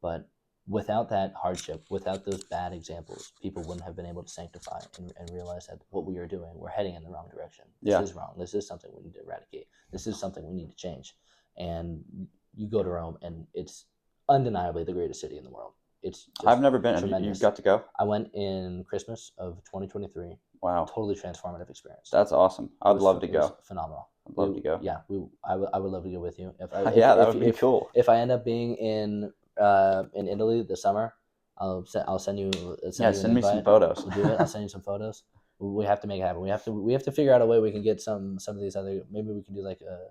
Speaker 1: But without that hardship, without those bad examples, people wouldn't have been able to sanctify and realize that what we are doing, we're heading in the wrong direction. This is wrong. This is something we need to eradicate. This is something we need to change. And you go to Rome, and it's undeniably the greatest city in the world. It's just
Speaker 2: I've never been.
Speaker 1: tremendous.
Speaker 2: You've got to go.
Speaker 1: I went in Christmas of 2023.
Speaker 2: Wow.
Speaker 1: Totally transformative experience.
Speaker 2: That's awesome. I'd love to go.
Speaker 1: It was phenomenal.
Speaker 2: I'd love to go.
Speaker 1: Yeah, I would love to go with you.
Speaker 2: That would be cool.
Speaker 1: If I end up being in Italy this summer, I'll send you.
Speaker 2: Send me some photos.
Speaker 1: We'll do it. I'll send you some photos. We have to make it happen. We have to figure out a way we can get some of these other. Maybe we can do like a.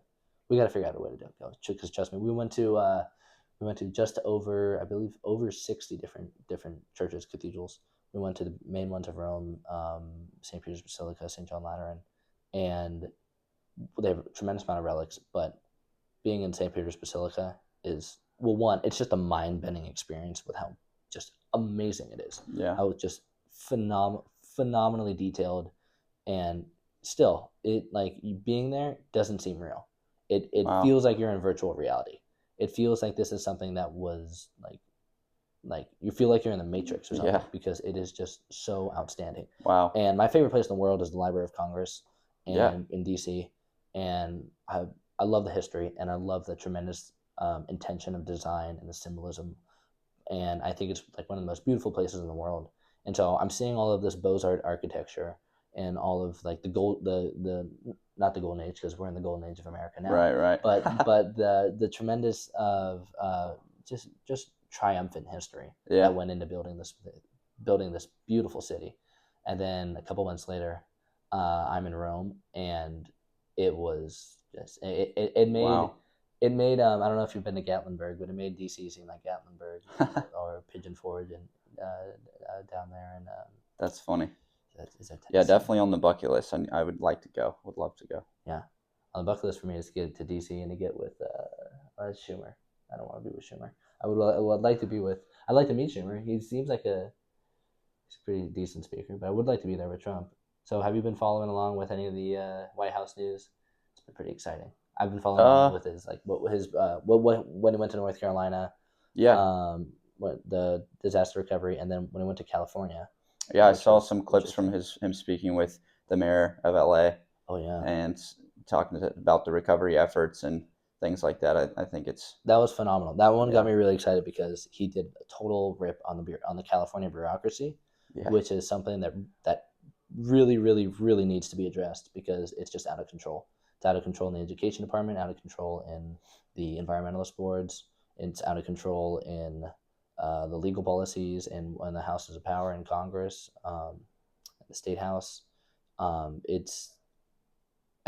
Speaker 1: We got to figure out a way to do it, because trust me, we went to just over, I believe, over 60 different churches, cathedrals. We went to the main ones of Rome, St. Peter's Basilica, St. John Lateran, and they have a tremendous amount of relics. But being in St. Peter's Basilica is, well, one, it's just a mind-bending experience with how just amazing it is.
Speaker 2: Yeah.
Speaker 1: How it's just phenomenally detailed, and still, it, like, being there doesn't seem real. It
Speaker 2: Wow.
Speaker 1: feels like you're in virtual reality. It feels like this is something that was like you feel like you're in the Matrix or something, because it is just so outstanding.
Speaker 2: Wow.
Speaker 1: And my favorite place in the world is the Library of Congress in DC. And I love the history, and I love the tremendous intention of design and the symbolism. And I think it's like one of the most beautiful places in the world. And so I'm seeing all of this Beaux-Art architecture and all of like the not the golden age, because we're in the golden age of America now.
Speaker 2: Right.
Speaker 1: But the tremendous of just triumphant history that went into building this beautiful city. And then a couple months later, I'm in Rome, and it was just it made. Wow. It made I don't know if you've been to Gatlinburg, but it made DC seem like Gatlinburg or Pigeon Forge and down there. And
Speaker 2: that's funny.
Speaker 1: Is that
Speaker 2: definitely on the bucket list. I would like to go. Would love to go.
Speaker 1: Yeah, on the bucket list for me is to get to DC and to get with Schumer. I don't want to be with Schumer. I would like to be with. I'd like to meet Schumer. He seems like he's a pretty decent speaker, but I would like to be there with Trump. So have you been following along with any of the White House news? It's been pretty exciting. I've been following along with his when he went to North Carolina.
Speaker 2: Yeah.
Speaker 1: What the disaster recovery, and then when he went to California.
Speaker 2: Yeah, I saw some clips from him speaking with the mayor of LA.
Speaker 1: Oh yeah.
Speaker 2: And talking about the recovery efforts and things like that. I think that
Speaker 1: was phenomenal. That one got me really excited, because he did a total rip on the California bureaucracy, which is something that really, really, really needs to be addressed, because it's just out of control. It's out of control in the education department, out of control in the environmentalist boards. It's out of control in the legal policies and the houses of power in Congress, the state house. It's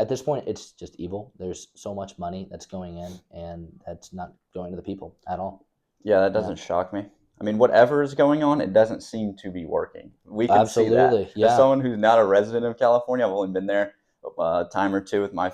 Speaker 1: at this point, it's just evil. There's so much money that's going in, and that's not going to the people at all.
Speaker 2: Yeah, that doesn't shock me. I mean, whatever is going on, it doesn't seem to be working. We can see that.
Speaker 1: Absolutely,
Speaker 2: As
Speaker 1: yeah.
Speaker 2: someone who's not a resident of California, I've only been there a time or two with when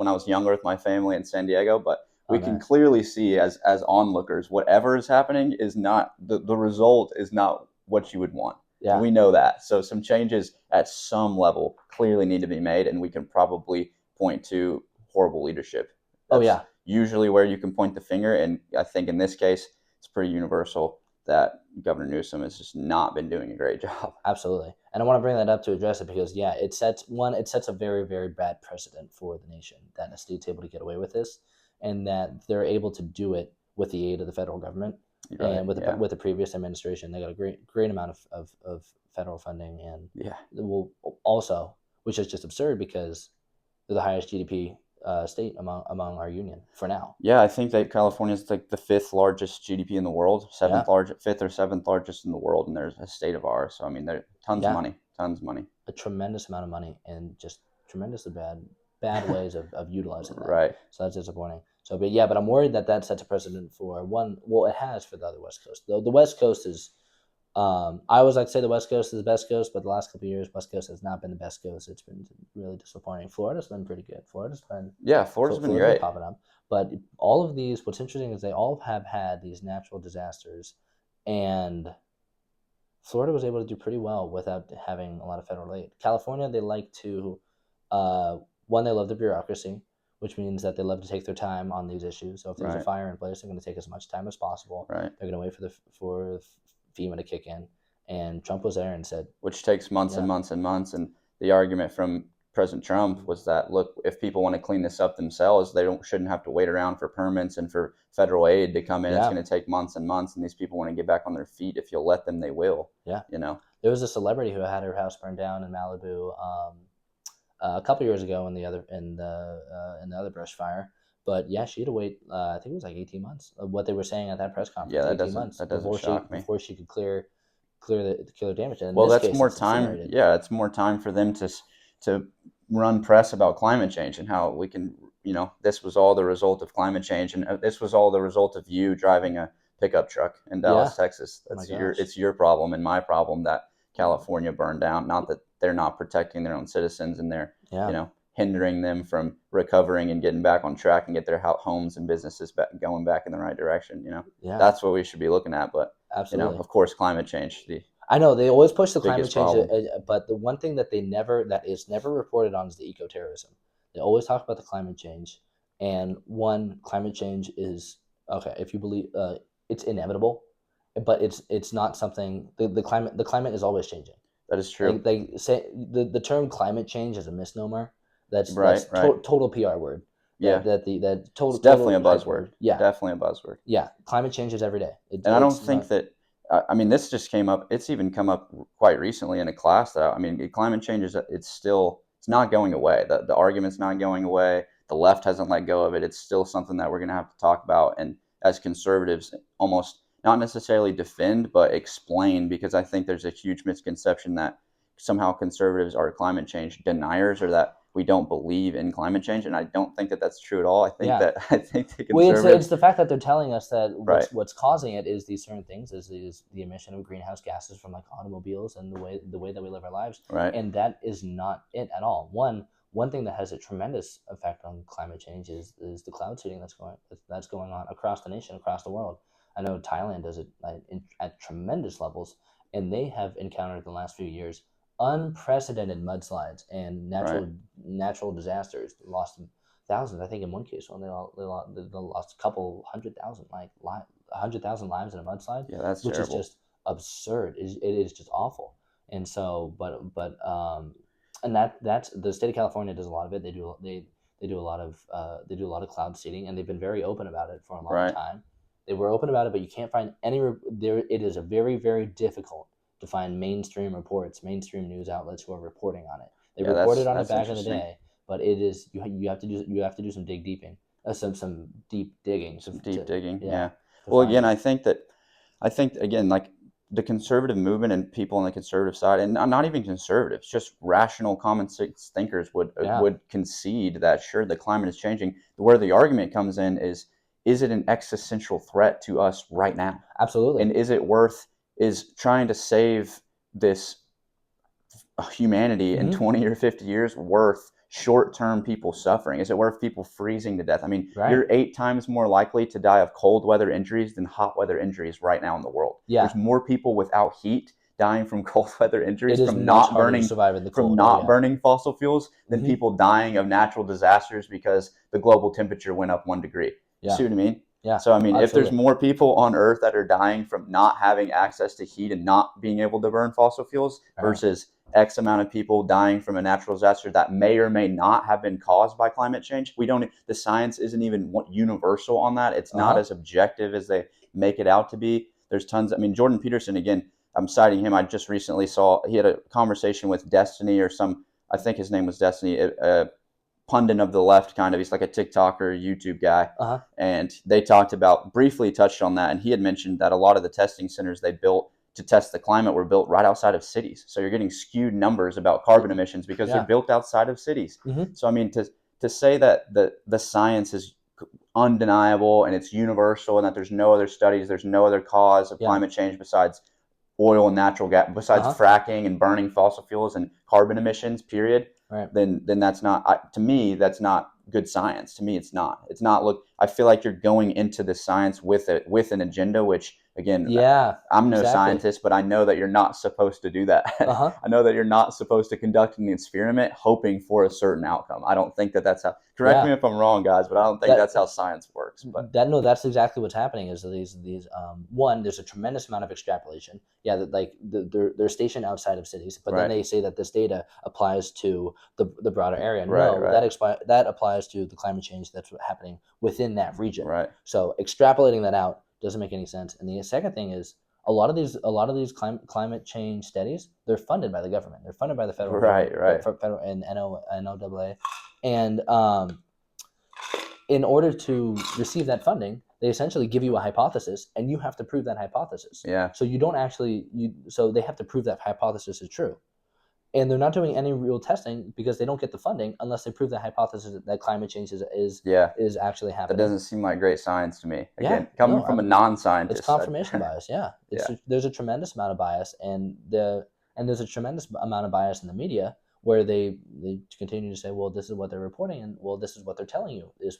Speaker 2: I was younger with my family in San Diego, but
Speaker 1: Oh,
Speaker 2: we can
Speaker 1: nice.
Speaker 2: clearly see as onlookers, whatever is happening is not the result is not what you would want. And
Speaker 1: Yeah.
Speaker 2: we know that. So some changes at some level clearly need to be made, and we can probably point to horrible leadership.
Speaker 1: Oh,
Speaker 2: That's
Speaker 1: yeah.
Speaker 2: usually where you can point the finger, and I think in this case, it's pretty universal that Governor Newsom has just not been doing a great job.
Speaker 1: Absolutely. And I want to bring that up to address it because, yeah, it sets a very, very bad precedent for the nation that a state's able to get away with this and that they're able to do it with the aid of the federal government.
Speaker 2: Right?
Speaker 1: And
Speaker 2: Yeah.
Speaker 1: with the previous administration, they got a great amount of federal funding. And
Speaker 2: Yeah.
Speaker 1: will also, which is just absurd because they're the highest GDP state among our union for now.
Speaker 2: Yeah, I think that California is like the fifth largest GDP in the world,
Speaker 1: Yeah.
Speaker 2: fifth or seventh largest in the world, and there's a state of ours. So I mean, there's
Speaker 1: Yeah.
Speaker 2: tons of money.
Speaker 1: A tremendous amount of money and just tremendously bad ways of utilizing that.
Speaker 2: Right.
Speaker 1: So that's disappointing. So, but yeah, but I'm worried that that sets a precedent for one. Well, it has for the other West Coast. The West Coast is. I always like to say the West Coast is the best coast, but the last couple of years, West Coast has not been the best coast. It's been really disappointing. Florida's been pretty good.
Speaker 2: Florida's been
Speaker 1: Florida's been
Speaker 2: great.
Speaker 1: popping up. But all of these, what's interesting is they all have had these natural disasters, and Florida was able to do pretty well without having a lot of federal aid. California, they like to, one, they love the bureaucracy, which means that they love to take their time on these issues. So if there's a
Speaker 2: Right.
Speaker 1: fire in place, they're going to take as much time as possible.
Speaker 2: Right.
Speaker 1: They're going to wait for FEMA to kick in. And Trump was there and said,
Speaker 2: Which takes months and
Speaker 1: yeah,
Speaker 2: months and months. And the argument from President Trump was that, look, if people want to clean this up themselves, they shouldn't have to wait around for permits and for federal aid to come in. It's
Speaker 1: yeah,
Speaker 2: going to take months and months, and these people want to get back on their feet. If you'll let them, they will.
Speaker 1: yeah.
Speaker 2: You know.
Speaker 1: There was a celebrity who had her house burned down in Malibu a couple years ago in the other brush fire. But yeah, she had to wait. I think it was like 18 months. What they were saying at that press conference,
Speaker 2: Yeah,
Speaker 1: 18 months
Speaker 2: that doesn't shock me.
Speaker 1: before she could clear the killer damage. And in
Speaker 2: Well,
Speaker 1: this
Speaker 2: that's
Speaker 1: case,
Speaker 2: more
Speaker 1: it's
Speaker 2: time.
Speaker 1: incinerated.
Speaker 2: Yeah, it's more time for them to run press about climate change and how we can, this was all the result of climate change, and this was all the result of you driving a pickup truck in
Speaker 1: Yeah.
Speaker 2: Dallas, Texas.
Speaker 1: Oh my
Speaker 2: That's
Speaker 1: gosh.
Speaker 2: it's your problem and my problem that California burned down. Not that they're not protecting their own citizens and they're,
Speaker 1: Yeah.
Speaker 2: hindering them from recovering and getting back on track and get their homes and businesses going back in the right direction.
Speaker 1: Yeah.
Speaker 2: That's what we should be looking at. But
Speaker 1: Absolutely.
Speaker 2: of course, climate change, the
Speaker 1: I know they always push the climate
Speaker 2: biggest
Speaker 1: change,
Speaker 2: problem.
Speaker 1: but the one thing that that is never reported on is the eco-terrorism. They always talk about the climate change, and one, climate change is okay if you believe it's inevitable, but it's not something. The climate is always changing.
Speaker 2: That is true.
Speaker 1: They say the term climate change is a misnomer. That's
Speaker 2: Right.
Speaker 1: total PR word.
Speaker 2: Yeah.
Speaker 1: That total
Speaker 2: It's definitely a
Speaker 1: hype
Speaker 2: buzzword.
Speaker 1: word. Yeah,
Speaker 2: Definitely a buzzword.
Speaker 1: yeah. Climate changes every day.
Speaker 2: And I don't
Speaker 1: It's
Speaker 2: think
Speaker 1: not.
Speaker 2: that, I mean, this just came up. It's even come up quite recently in a class that, I mean, climate change it's not going away. The argument's not going away. The left hasn't let go of it. It's still something that we're going to have to talk about. And as conservatives, almost not necessarily defend, but explain, because I think there's a huge misconception that somehow conservatives are climate change deniers or that we don't believe in climate change, and I don't think that that's true at all.
Speaker 1: Yeah.
Speaker 2: I think the
Speaker 1: Well,
Speaker 2: conservatives,
Speaker 1: it's the fact that they're telling us that
Speaker 2: right,
Speaker 1: what's causing it is these certain things, is the emission of greenhouse gases from like automobiles and the way that we live our lives,
Speaker 2: right,
Speaker 1: and that is not it at all. One thing that has a tremendous effect on climate change is the cloud seeding that's going on across the nation, across the world. I know Thailand does it at tremendous levels, and they have encountered in the last few years unprecedented mudslides and
Speaker 2: right.
Speaker 1: natural disasters. They lost thousands. I think in one case, when they lost a couple 100,000, like 100,000 lives in a mudslide,
Speaker 2: Yeah, that's
Speaker 1: which is
Speaker 2: terrible.
Speaker 1: just absurd. It is just awful. And so, and that's the state of California does a lot of it. They do a lot of they do a lot of cloud seeding, and they've been very open about it for a long
Speaker 2: Right.
Speaker 1: time. They were open about it, but you can't find any there. It is a very, very difficult to find mainstream reports, mainstream news outlets who are reporting on it. They
Speaker 2: Yeah,
Speaker 1: reported on it
Speaker 2: that's
Speaker 1: back in the
Speaker 2: interesting.
Speaker 1: day, but it is you have to do some some deep digging
Speaker 2: Some deep digging.
Speaker 1: yeah,
Speaker 2: Yeah.
Speaker 1: to
Speaker 2: Well,
Speaker 1: find
Speaker 2: again,
Speaker 1: it.
Speaker 2: I think again, like the conservative movement and people on the conservative side, and not even conservatives, just rational, common sense thinkers
Speaker 1: Yeah,
Speaker 2: would concede that sure, the climate is changing. Where the argument comes in is is it an existential threat to us right now?
Speaker 1: Absolutely.
Speaker 2: And is trying to save this humanity in 20 or 50 years worth short-term people suffering? Is it worth people freezing to death? I mean,
Speaker 1: Right.
Speaker 2: you're 8 times more likely to die of cold weather injuries than hot weather injuries right now in the world.
Speaker 1: Yeah.
Speaker 2: There's more people without heat dying from cold weather injuries
Speaker 1: It is
Speaker 2: from
Speaker 1: much
Speaker 2: not
Speaker 1: harder to
Speaker 2: burning
Speaker 1: survive in the
Speaker 2: from
Speaker 1: cold.
Speaker 2: not burning fossil fuels than
Speaker 1: Mhm.
Speaker 2: people dying of natural disasters because the global temperature went up 1 degree. You
Speaker 1: Yeah.
Speaker 2: see what I mean?
Speaker 1: Yeah.
Speaker 2: So I mean, if there's
Speaker 1: Absolutely.
Speaker 2: more people on Earth that are dying from not having access to heat and not being able to burn fossil fuels
Speaker 1: Right.
Speaker 2: versus X amount of people dying from a natural disaster that may or may not have been caused by climate change, the science isn't even universal on that. It's not as objective as they make it out to be. There's tons. I mean, Jordan Peterson, again, I'm citing him. I just recently saw he had a conversation with Destiny or I think his name was Destiny, a pundit of the left, kind of. He's like a TikToker, YouTube guy. And they briefly touched on that. And he had mentioned that a lot of the testing centers they built to test the climate were built right outside of cities. So you're getting skewed numbers about carbon emissions because they're built outside of cities. So I mean, to say that the science is undeniable and it's universal and that there's no other studies, there's no other cause of climate change besides oil and natural gas, besides fracking and burning fossil fuels and carbon emissions, period, then that's not, to me, that's not good science. To me, it's not. Look, I feel like you're going into the science with an agenda, which, again, I'm no scientist, but I know that you're not supposed to do that. I know that you're not supposed to conduct an experiment hoping for a certain outcome. I don't think that's how, correct me if I'm wrong, guys, but I don't think that's how science works. But
Speaker 1: that's exactly what's happening is these one, there's a tremendous amount of extrapolation. They're stationed outside of cities, but then they say that this data applies to the broader area. That applies to the climate change that's happening within that region. So extrapolating that out doesn't make any sense. And the second thing is a lot of these climate change studies, they're funded by the government. They're funded by the federal government, federal and NOAA, and in order to receive that funding, they essentially give you a hypothesis, and you have to prove that hypothesis. So you don't actually so they have to prove that hypothesis is true. And they're not doing any real testing because they don't get the funding unless they prove the hypothesis that climate change is actually happening.
Speaker 2: That doesn't seem like great science to me. Again, coming from a non-scientist.
Speaker 1: It's confirmation bias, there's a tremendous amount of bias, and there's a tremendous amount of bias in the media where they continue to say, well, this is what they're reporting, and well, this is what they're telling you, this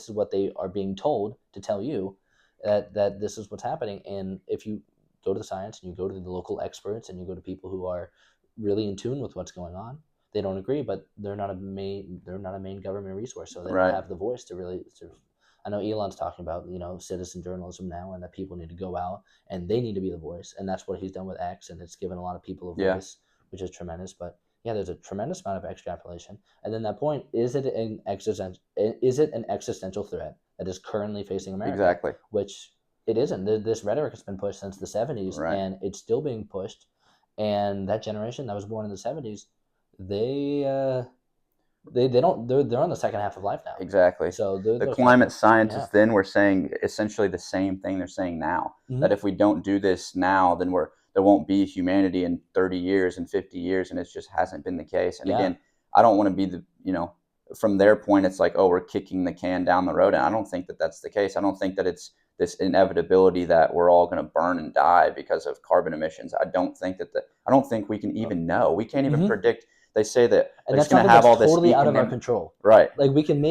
Speaker 1: is what they are being told to tell you, that this is what's happening. And if you go to the science and you go to the local experts and you go to people who are really in tune with what's going on, they don't agree, but they're not a main government resource, so they don't have the voice to really. I know Elon's talking about citizen journalism now, and that people need to go out and they need to be the voice, and that's what he's done with X, and it's given a lot of people a voice, which is tremendous. But there's a tremendous amount of extrapolation, and then that point: is it an existential threat that is currently facing America?
Speaker 2: Exactly.
Speaker 1: Which it isn't. This rhetoric has been pushed since the 70s, and it's still being pushed. And that generation that was born in the 70s, they're on the second half of life now.
Speaker 2: Exactly.
Speaker 1: So
Speaker 2: the climate scientists then were saying essentially the same thing they're saying now. That if we don't do this now, then there won't be humanity in 30 years and 50 years, and it just hasn't been the case. And again, I don't want to be from their point, it's like, oh, we're kicking the can down the road. And I don't think that that's the case. I don't think that it's this inevitability that we're all going to burn and die because of carbon emissions. I don't think we can even know. We can't even predict. They say that
Speaker 1: and
Speaker 2: that's
Speaker 1: going to
Speaker 2: have all this
Speaker 1: totally out of our control.
Speaker 2: Right.
Speaker 1: Like we can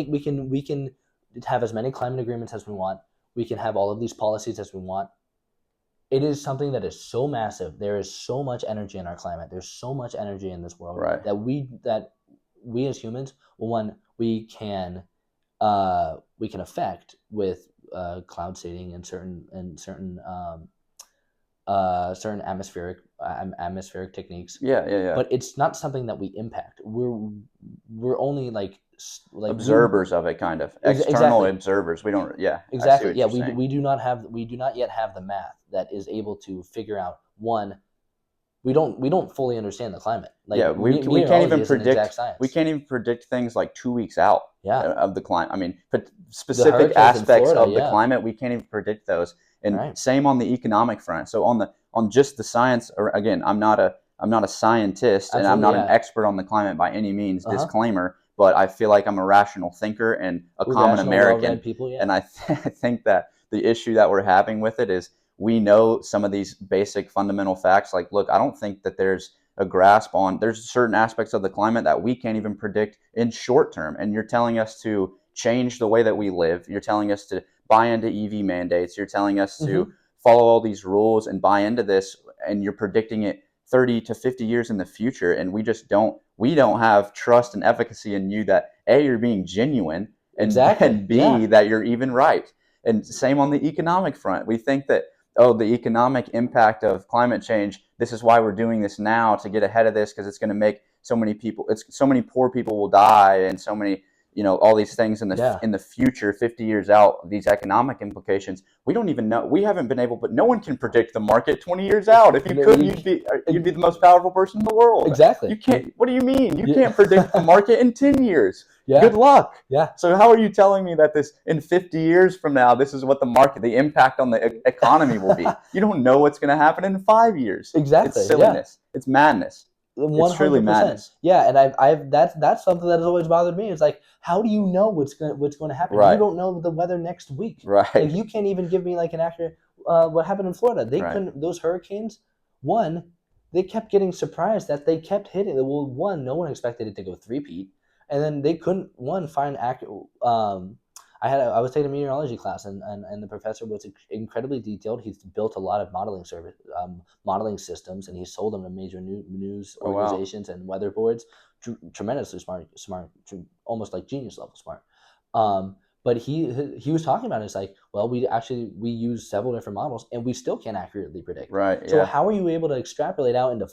Speaker 1: have as many climate agreements as we want. We can have all of these policies as we want. It is something that is so massive. There is so much energy in our climate. There's so much energy in this world that we as humans, we can affect with cloud seeding and certain atmospheric techniques. But it's not something that we impact. We're only like
Speaker 2: observers of it, kind of external observers. We don't.
Speaker 1: Exactly. We do not yet have the math that is able to figure out one. We don't fully understand the climate. Like,
Speaker 2: we can't even predict. We can't even predict things like 2 weeks out. Of the climate. I mean, specific aspects of the climate, we can't even predict those. And same on the economic front. So on just the science. Or again, I'm not a scientist, and I'm not an expert on the climate by any means. Disclaimer. but I feel like I'm a rational thinker and a common
Speaker 1: Rational,
Speaker 2: American.
Speaker 1: well-read people, yeah.
Speaker 2: And I think that the issue that we're having with it is we know some of these basic fundamental facts. Like, look, I don't think that there's a grasp on, there's certain aspects of the climate that we can't even predict in short term. And you're telling us to change the way that we live. You're telling us to buy into EV mandates. You're telling us to follow all these rules and buy into this, and you're predicting it 30 to 50 years in the future. And we don't have trust and efficacy in you that A, you're being genuine, and B, that you're even right. And same on the economic front. We think that, the economic impact of climate change, this is why we're doing this now, to get ahead of this, because it's going to make so many poor people will die, and so many, all these things in the future, 50 years out, these economic implications. We don't even know. We haven't been able, but no one can predict the market 20 years out. If you could, you'd be the most powerful person in the world.
Speaker 1: Exactly.
Speaker 2: You can't. What do you mean? You can't predict the market in 10 years.
Speaker 1: Yeah.
Speaker 2: Good luck.
Speaker 1: Yeah.
Speaker 2: So how are you telling me that this in 50 years from now, this is what the impact on the economy will be? You don't know what's going to happen in 5 years.
Speaker 1: Exactly.
Speaker 2: It's silliness. Yeah. It's madness.
Speaker 1: 100%.
Speaker 2: It's truly madness.
Speaker 1: Yeah, and I've that's something that has always bothered me. It's like, how do you know what's going to happen?
Speaker 2: Right.
Speaker 1: You don't know the weather next week.
Speaker 2: Right.
Speaker 1: Like, you can't even give me like an accurate what happened in Florida. They couldn't. Those hurricanes. One, they kept getting surprised that they kept hitting. Well, one, no one expected it to go three-peat, and then they couldn't find accurate. I was taking a meteorology class, and the professor was incredibly detailed. He's built a lot of modeling systems, and he sold them to major news organizations and weather boards. Tremendously smart, almost like genius level smart. But he was talking about it. It's like, well, we use several different models, and we still can't accurately predict.
Speaker 2: Right.
Speaker 1: So how are you able to extrapolate out into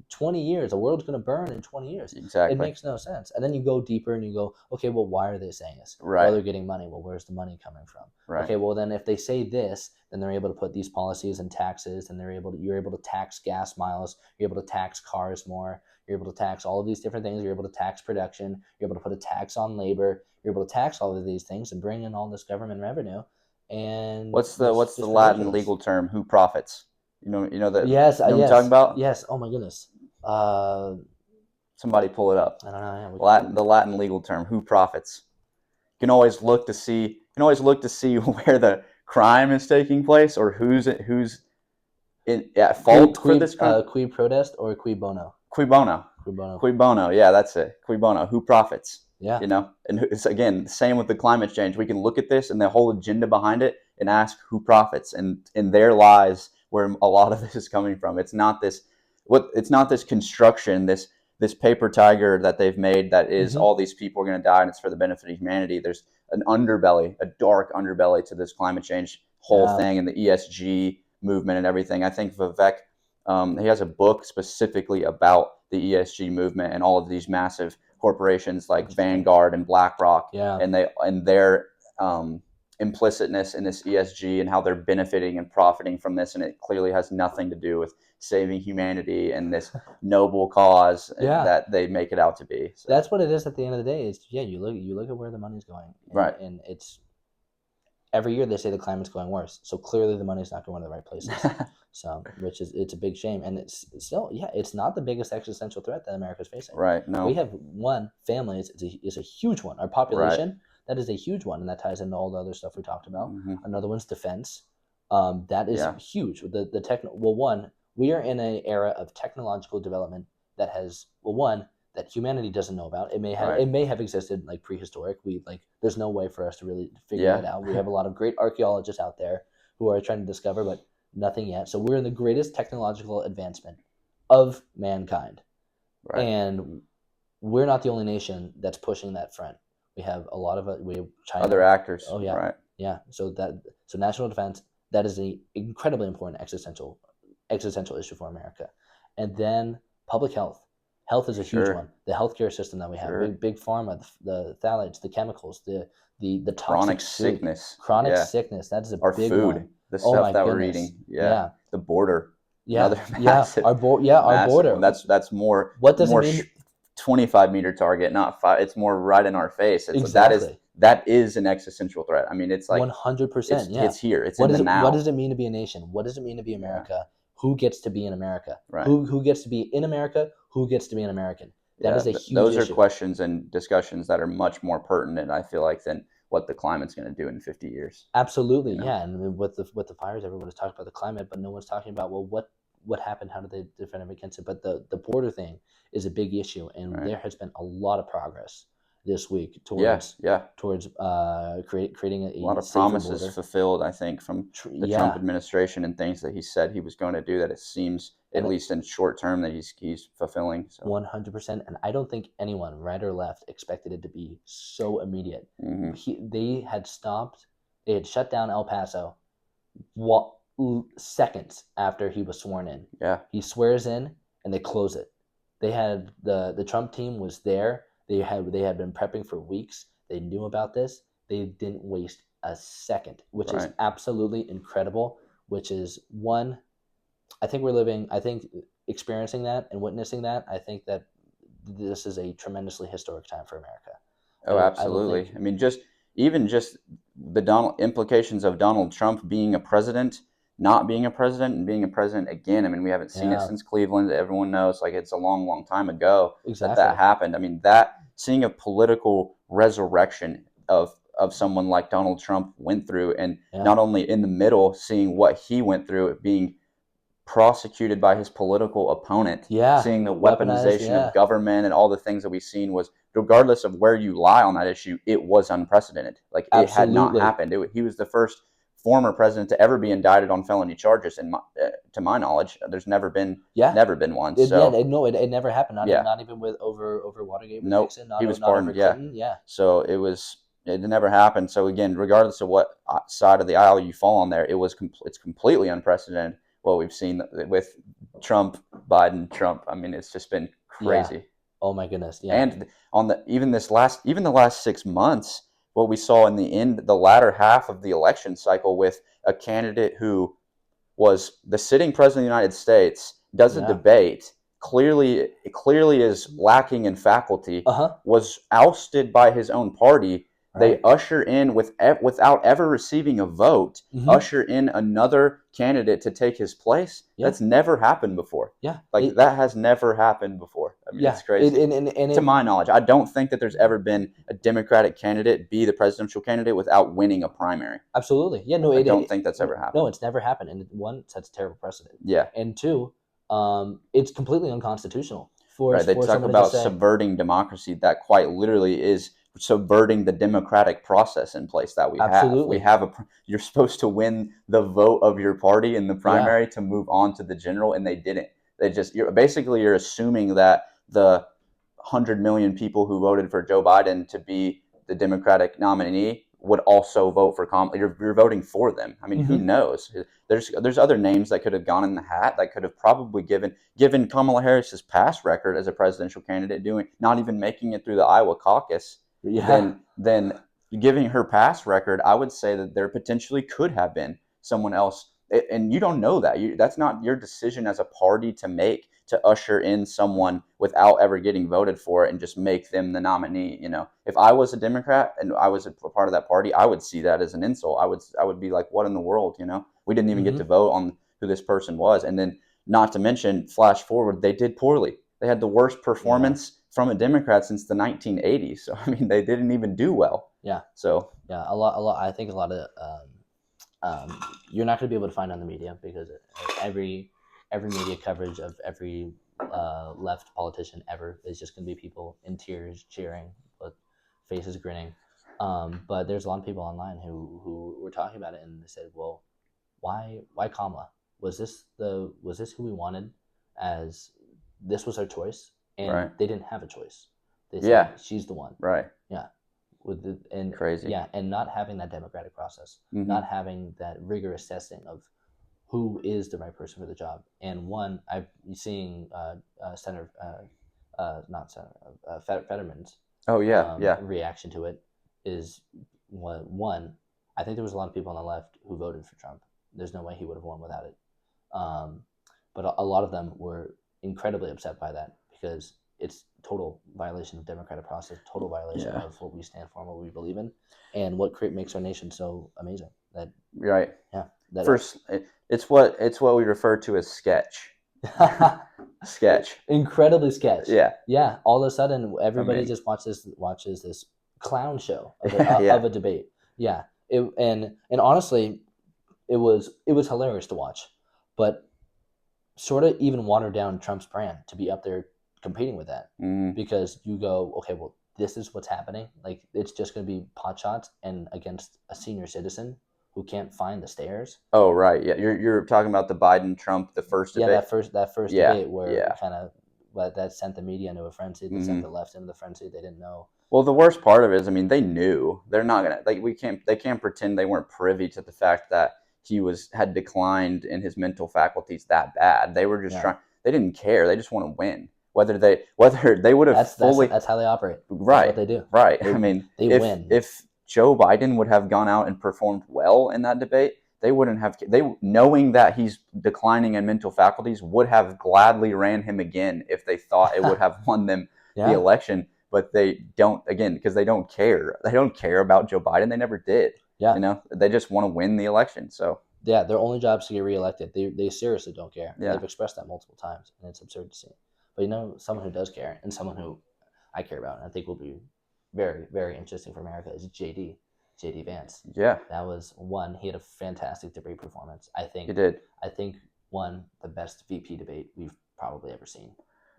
Speaker 1: 20 years? The world's going to burn in 20 years.
Speaker 2: Exactly.
Speaker 1: It makes no sense. And then you go deeper and you go, okay, well, why are they saying this?
Speaker 2: Right.
Speaker 1: Well, they're getting money. Well, where's the money coming from?
Speaker 2: Right.
Speaker 1: Okay, well, then if they say this, then they're able to put these policies and taxes, and you're able to tax gas miles. You're able to tax cars more. You're able to tax all of these different things. You're able to tax production. You're able to put a tax on labor. You're able to tax all of these things and bring in all this government revenue. And
Speaker 2: what's the Latin legal term? Who profits? You know that.
Speaker 1: Yes,
Speaker 2: you know what I'm talking about?
Speaker 1: Yes. Oh my goodness.
Speaker 2: Somebody pull it up.
Speaker 1: I don't know.
Speaker 2: The Latin legal term. Who profits? You can always look to see. Where the crime is taking place, or who's at fault for this crime.
Speaker 1: Qui prodest or qui bono?
Speaker 2: Qui bono. Qui bono. Yeah, that's it. Qui bono. Who profits?
Speaker 1: Yeah.
Speaker 2: And it's, again, the same with the climate change. We can look at this and the whole agenda behind it and ask who profits, and there lies where a lot of this is coming from. It's not this construction, this paper tiger that they've made that is all these people are going to die and it's for the benefit of humanity. There's an underbelly, a dark underbelly to this climate change whole thing, and the ESG movement and everything. I think Vivek, he has a book specifically about the ESG movement and all of these massive corporations like Vanguard and BlackRock, and their implicitness in this ESG and how they're benefiting and profiting from this, and it clearly has nothing to do with saving humanity and this noble cause that they make it out to be. So
Speaker 1: that's what it is at the end of the day. Is you look at where the money's going,
Speaker 2: right?
Speaker 1: And it's every year they say the climate's going worse, so clearly the money's not going to the right places. So, it's a big shame, and it's still, it's not the biggest existential threat that America's facing.
Speaker 2: Right. No.
Speaker 1: We have families is a huge one. Our population, that is a huge one, and that ties into all the other stuff we talked about. Another one's defense. That is huge. We are in an era of technological development that has that humanity doesn't know about. It may have existed like prehistoric. There's no way for us to really figure it out. We have a lot of great archaeologists out there who are trying to discover, but nothing yet. So we're in the greatest technological advancement of mankind. Right. And we're not the only nation that's pushing that front. We have a lot of we have China.
Speaker 2: Other actors.
Speaker 1: Oh yeah.
Speaker 2: Right.
Speaker 1: Yeah. So national defense, that is an incredibly important existential issue for America. And then public health. Health is a huge one. The healthcare system that we have, big pharma, the phthalates, the chemicals, the toxic
Speaker 2: chronic sickness.
Speaker 1: Chronic sickness. That is a
Speaker 2: our
Speaker 1: big
Speaker 2: food.
Speaker 1: one.
Speaker 2: The stuff that we're eating. Yeah. The border.
Speaker 1: Yeah.
Speaker 2: Massive,
Speaker 1: our border.
Speaker 2: One. That's more.
Speaker 1: What does it mean?
Speaker 2: 25-meter target, not 5. It's more right in our face.
Speaker 1: Exactly.
Speaker 2: That is an existential threat. I mean, it's like
Speaker 1: 100%.
Speaker 2: It's here. It's in the now.
Speaker 1: What does it mean to be a nation? What does it mean to be America? Who gets to be in America?
Speaker 2: Right.
Speaker 1: Who gets to be in America? Who gets to be an American? That
Speaker 2: Yeah,
Speaker 1: is a huge
Speaker 2: those are
Speaker 1: issue.
Speaker 2: questions and discussions that are much more pertinent, I feel like, than what the climate's going to do in 50 years.
Speaker 1: Absolutely,
Speaker 2: You know?
Speaker 1: yeah. And with the fires, everyone is talking about the climate, but no one's talking about, well, what happened? How did they defend against it? But the border thing is a big issue, and
Speaker 2: Right.
Speaker 1: there has been a lot of progress this week
Speaker 2: Yeah, yeah.
Speaker 1: towards creating
Speaker 2: A lot
Speaker 1: a
Speaker 2: of
Speaker 1: safer
Speaker 2: promises
Speaker 1: border.
Speaker 2: fulfilled, I think, from the Trump
Speaker 1: Yeah,
Speaker 2: administration and things that he said he was going to do that it seems, at
Speaker 1: and
Speaker 2: least in short term, that he's fulfilling. So,
Speaker 1: 100%. And I don't think anyone, right or left, expected it to be so immediate.
Speaker 2: hmm
Speaker 1: They had stopped. They had shut down El Paso what seconds after he was sworn in.
Speaker 2: yeah,
Speaker 1: He swears in and they close it. They had the Trump team was there. They had been prepping for weeks. They knew about this. They didn't waste a second, which is
Speaker 2: right.
Speaker 1: absolutely incredible. Which is one, I think we're living. I think experiencing that and witnessing that. I think that this is a tremendously historic time for America.
Speaker 2: Oh,
Speaker 1: I don't
Speaker 2: absolutely.
Speaker 1: think.
Speaker 2: I mean, just the Donald implications of Donald Trump being a president, not being a president, and being a president again. I mean, we haven't seen it
Speaker 1: Yeah,
Speaker 2: since Cleveland. Everyone knows, like, it's a long, long time ago that
Speaker 1: exactly.
Speaker 2: happened. I mean, that seeing a political resurrection of someone like Donald Trump went through, and
Speaker 1: Yeah,
Speaker 2: not only in the middle, seeing what he went through, being prosecuted by his political opponent,
Speaker 1: yeah.
Speaker 2: seeing the
Speaker 1: Weaponized.
Speaker 2: weaponization of
Speaker 1: Yeah,
Speaker 2: government and all the things that we've seen was, regardless of where you lie on that issue, it was unprecedented. Like, it had not
Speaker 1: absolutely.
Speaker 2: happened. He was the first former president to ever be indicted on felony charges. To my knowledge, there's
Speaker 1: Yeah.
Speaker 2: never been one.
Speaker 1: Yeah,
Speaker 2: So
Speaker 1: no, it never happened.
Speaker 2: yeah,
Speaker 1: Not even with over Watergate with
Speaker 2: nope,
Speaker 1: Nixon.
Speaker 2: he was
Speaker 1: Not over
Speaker 2: pardoned. Yeah,
Speaker 1: Clinton. Yeah,
Speaker 2: so it never happened. So again, regardless of what side of the aisle you fall on there, it's completely unprecedented what we've seen with Trump, Biden, Trump. I mean, it's just been
Speaker 1: yeah.
Speaker 2: crazy.
Speaker 1: Oh my goodness. Yeah,
Speaker 2: And on even the last 6 months, what we saw in the latter half of the election cycle with a candidate who was the sitting president of the United States, does a
Speaker 1: yeah.
Speaker 2: debate, clearly is lacking in faculty,
Speaker 1: Uh huh.
Speaker 2: was ousted by his own party. They
Speaker 1: Right.
Speaker 2: usher in without ever receiving a vote,
Speaker 1: Mm-hmm.
Speaker 2: usher in another candidate to take his place.
Speaker 1: Yeah.
Speaker 2: That's never happened before.
Speaker 1: Yeah.
Speaker 2: Like, that has never happened before. I mean,
Speaker 1: Yeah.
Speaker 2: it's crazy.
Speaker 1: And
Speaker 2: To
Speaker 1: it.
Speaker 2: my knowledge, I don't think that there's ever been a Democratic candidate be the presidential candidate without winning a primary.
Speaker 1: Absolutely. Yeah. No.
Speaker 2: I don't think that's ever
Speaker 1: No.
Speaker 2: happened.
Speaker 1: It's never happened. And one, sets a terrible precedent.
Speaker 2: Yeah.
Speaker 1: And two, it's completely unconstitutional
Speaker 2: Right. They
Speaker 1: for
Speaker 2: talk
Speaker 1: someone to just
Speaker 2: about
Speaker 1: say,
Speaker 2: subverting democracy. That quite literally is subverting the democratic process in place that we have.
Speaker 1: absolutely.
Speaker 2: You're supposed to win the vote of your party in the
Speaker 1: Yeah.
Speaker 2: primary to move on to the general, and they didn't. You're assuming that the 100 million people who voted for Joe Biden to be the Democratic nominee would also vote for Kamala. You're voting for them. I mean, who
Speaker 1: Mm-hmm.
Speaker 2: knows? There's other names that could have gone in the hat that could have probably given Kamala Harris's past record as a presidential candidate, doing not even making it through the Iowa caucus,
Speaker 1: Yeah.
Speaker 2: then giving her past record, I would say that there potentially could have been someone else. And you don't know that. That's not your decision as a party to make, to usher in someone without ever getting voted for and just make them the nominee. If I was a Democrat and I was a part of that party, I would see that as an insult. I would be like, what in the world? We didn't even get to
Speaker 1: Mm-hmm.
Speaker 2: vote on who this person was. And then, not to mention, flash forward, they did poorly. They had the worst
Speaker 1: Yeah.
Speaker 2: performance from a Democrat since the 1980s. So I mean, they didn't even do well.
Speaker 1: Yeah.
Speaker 2: So
Speaker 1: Yeah. A lot. I think a lot of you're not going to be able to find on the media because every media coverage of every left politician ever is just going to be people in tears cheering with faces grinning. But there's a lot of people online who were talking about it and they said, well, why Kamala? Was this who we wanted? As this was our choice, and
Speaker 2: right,
Speaker 1: they didn't have a choice. They said
Speaker 2: yeah,
Speaker 1: she's the one.
Speaker 2: right,
Speaker 1: Yeah, and
Speaker 2: crazy.
Speaker 1: yeah, and not having that democratic process,
Speaker 2: Mm-hmm.
Speaker 1: not having that rigorous testing of who is the right person for the job. And one, I've seeing Senator, not Senator, Fetterman's
Speaker 2: Oh yeah, yeah,
Speaker 1: reaction to it is one. I think there was a lot of people on the left who voted for Trump. There's no way he would have won without it. Um, but a lot of them were incredibly upset by that because it's total violation of democratic process, total violation
Speaker 2: yeah.
Speaker 1: of what we stand for and what we believe in, and what makes our nation so amazing. That
Speaker 2: Right.
Speaker 1: yeah, that
Speaker 2: First, it's what we refer to as sketch. Sketch.
Speaker 1: Incredibly sketch.
Speaker 2: Yeah.
Speaker 1: Yeah. All of a sudden, everybody
Speaker 2: mean-
Speaker 1: just watches this clown show of
Speaker 2: Yeah.
Speaker 1: of a debate. Yeah. And honestly, it was hilarious to watch, but sort of even watered down Trump's brand to be up there competing with that,
Speaker 2: Mhm.
Speaker 1: because you go, okay, well, this is what's happening. Like, it's just going to be pot shots and against a senior citizen who can't find the stairs.
Speaker 2: Oh, right. Yeah. You're talking about the Biden Trump, the first
Speaker 1: Yeah,
Speaker 2: debate.
Speaker 1: that first
Speaker 2: Yeah.
Speaker 1: debate where
Speaker 2: Yeah.
Speaker 1: it kind of that sent the media into a frenzy, that sent
Speaker 2: Mhm.
Speaker 1: the left into the frenzy. They didn't know.
Speaker 2: Well, the worst part of it is, I mean, they knew they're not gonna like. They can't pretend they weren't privy to the fact that he had declined in his mental faculties that bad. They were just
Speaker 1: Yeah.
Speaker 2: trying. They didn't care. They just want to win. Whether they would have
Speaker 1: That's
Speaker 2: fully
Speaker 1: that's how they operate. That's
Speaker 2: right,
Speaker 1: what they do.
Speaker 2: right.
Speaker 1: They
Speaker 2: I mean,
Speaker 1: they
Speaker 2: if
Speaker 1: win.
Speaker 2: Joe Biden would have gone out and performed well in that debate, they wouldn't have. They, knowing that he's declining in mental faculties, would have gladly ran him again if they thought it would have won them the
Speaker 1: Yeah.
Speaker 2: election. But they don't, again, because they don't care. They don't care about Joe Biden. They never did.
Speaker 1: Yeah.
Speaker 2: You know, they just want to win the election. So
Speaker 1: Yeah, their only job is to get reelected. They seriously don't care.
Speaker 2: Yeah.
Speaker 1: They've expressed that multiple times, and it's absurd to see. But someone who does care, and someone who I care about, and I think will be very, very interesting for America, is JD Vance.
Speaker 2: yeah,
Speaker 1: That was one. He had a fantastic debate performance. I think
Speaker 2: he did.
Speaker 1: I think one the best VP debate we've probably ever seen.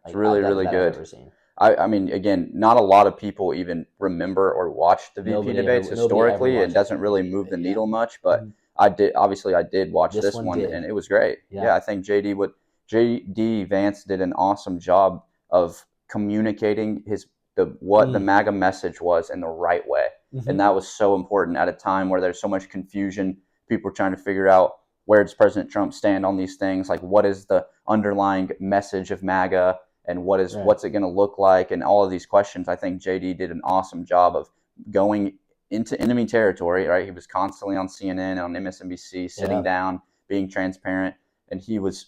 Speaker 2: It's really, really
Speaker 1: that
Speaker 2: good.
Speaker 1: I've ever seen.
Speaker 2: I mean, again, not a lot of people even remember or watch the VP debates historically. It doesn't really move the needle much, but
Speaker 1: Mhm.
Speaker 2: I did watch this
Speaker 1: one
Speaker 2: one,
Speaker 1: did.
Speaker 2: and it was great.
Speaker 1: Yeah.
Speaker 2: Yeah, I think JD Vance did an awesome job of communicating what the MAGA message was in the right way.
Speaker 1: Mhm.
Speaker 2: And that was so important at a time where there's so much confusion. People are trying to figure out, where does President Trump stand on these things? Like, what is the underlying message of MAGA, and what's it going to look like, and all of these questions. I think JD did an awesome job of going into enemy territory. Right, he was constantly on CNN, on MSNBC, sitting down, being transparent, and he was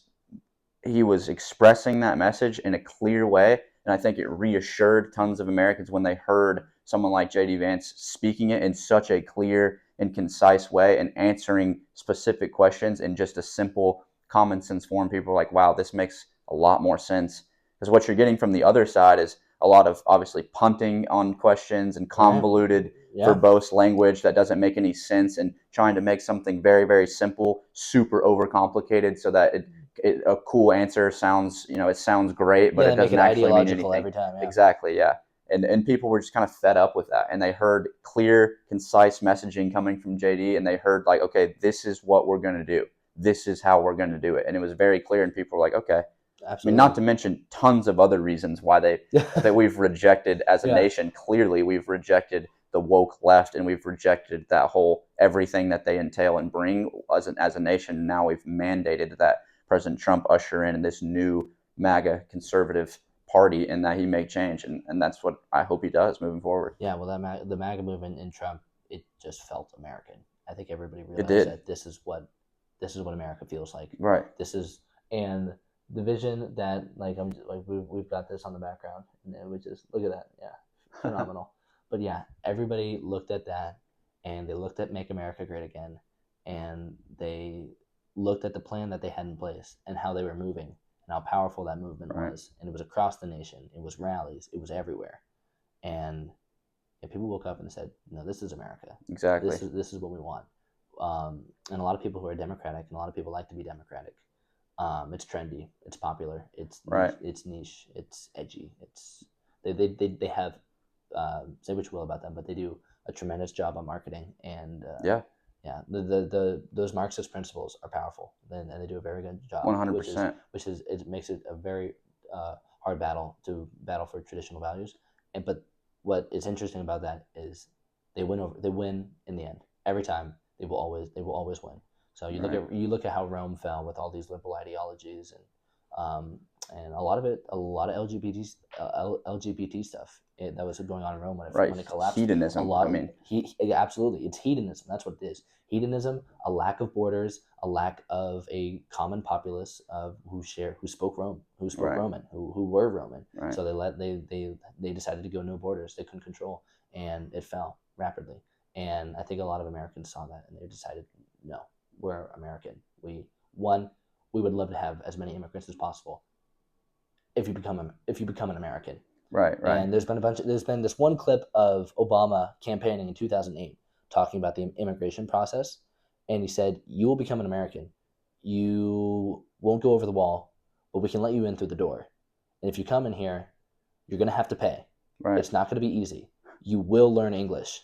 Speaker 2: expressing that message in a clear way. And I think it reassured tons of Americans when they heard someone like JD Vance speaking it in such a clear and concise way and answering specific questions in just a simple, common sense form. People are like, wow, this makes a lot more sense. Because what you're getting from the other side is a lot of, obviously, punting on questions and convoluted, verbose language that doesn't make any sense, and trying to make something very, very simple super overcomplicated so that a cool answer sounds, it sounds great, but it doesn't actually mean anything.
Speaker 1: Every time. Yeah.
Speaker 2: Exactly, yeah. And people were just kind of fed up with that, and they heard clear, concise messaging coming from JD, and they heard, like, okay, this is what we're going to do. This is how we're going to do it. And it was very clear, and people were like, okay.
Speaker 1: Absolutely.
Speaker 2: I mean, not to mention tons of other reasons why that we've rejected as a nation. Clearly, we've rejected the woke left, and we've rejected that whole everything that they entail and bring as a nation. Now we've mandated that President Trump usher in this new MAGA conservative party, and that he make change, and that's what I hope he does moving forward.
Speaker 1: Yeah, well, the MAGA movement in Trump, it just felt American. I think everybody realized that this is what America feels like.
Speaker 2: Right.
Speaker 1: And the vision that, like, we've got this on the background, and it was just, look at that, yeah, phenomenal. But yeah, everybody looked at that, and they looked at Make America Great Again, and they looked at the plan that they had in place and how they were moving and how powerful that movement was. And it was across the nation. It was rallies. It was everywhere. And people woke up and said, no, this is America.
Speaker 2: Exactly.
Speaker 1: This is what we want. And a lot of people who are Democratic, and a lot of people like to be Democratic. It's trendy. It's popular. It's niche. It's edgy. They have, say what you will about them, but they do a tremendous job on marketing. And those Marxist principles are powerful, and they do a very good job.
Speaker 2: 100%.
Speaker 1: It makes it a very hard battle for traditional values. But what is interesting about that is they win in the end every time. They will always win. So you look at how Rome fell with all these liberal ideologies, and a lot of LGBT stuff that was going on in Rome when it collapsed.
Speaker 2: Hedonism.
Speaker 1: Absolutely, it's hedonism. That's what it is. Hedonism, a lack of borders, a lack of a common populace who spoke Roman, who were Roman.
Speaker 2: Right.
Speaker 1: So they decided to go no borders. They couldn't control, and it fell rapidly. And I think a lot of Americans saw that, and they decided, no, we're American. We we would love to have as many immigrants as possible if you become an American.
Speaker 2: Right.
Speaker 1: And there's been this one clip of Obama campaigning in 2008 talking about the immigration process, and he said, "You will become an American. You won't go over the wall, but we can let you in through the door. And if you come in here, you're going to have to pay.
Speaker 2: Right.
Speaker 1: It's not going to be easy. You will learn English."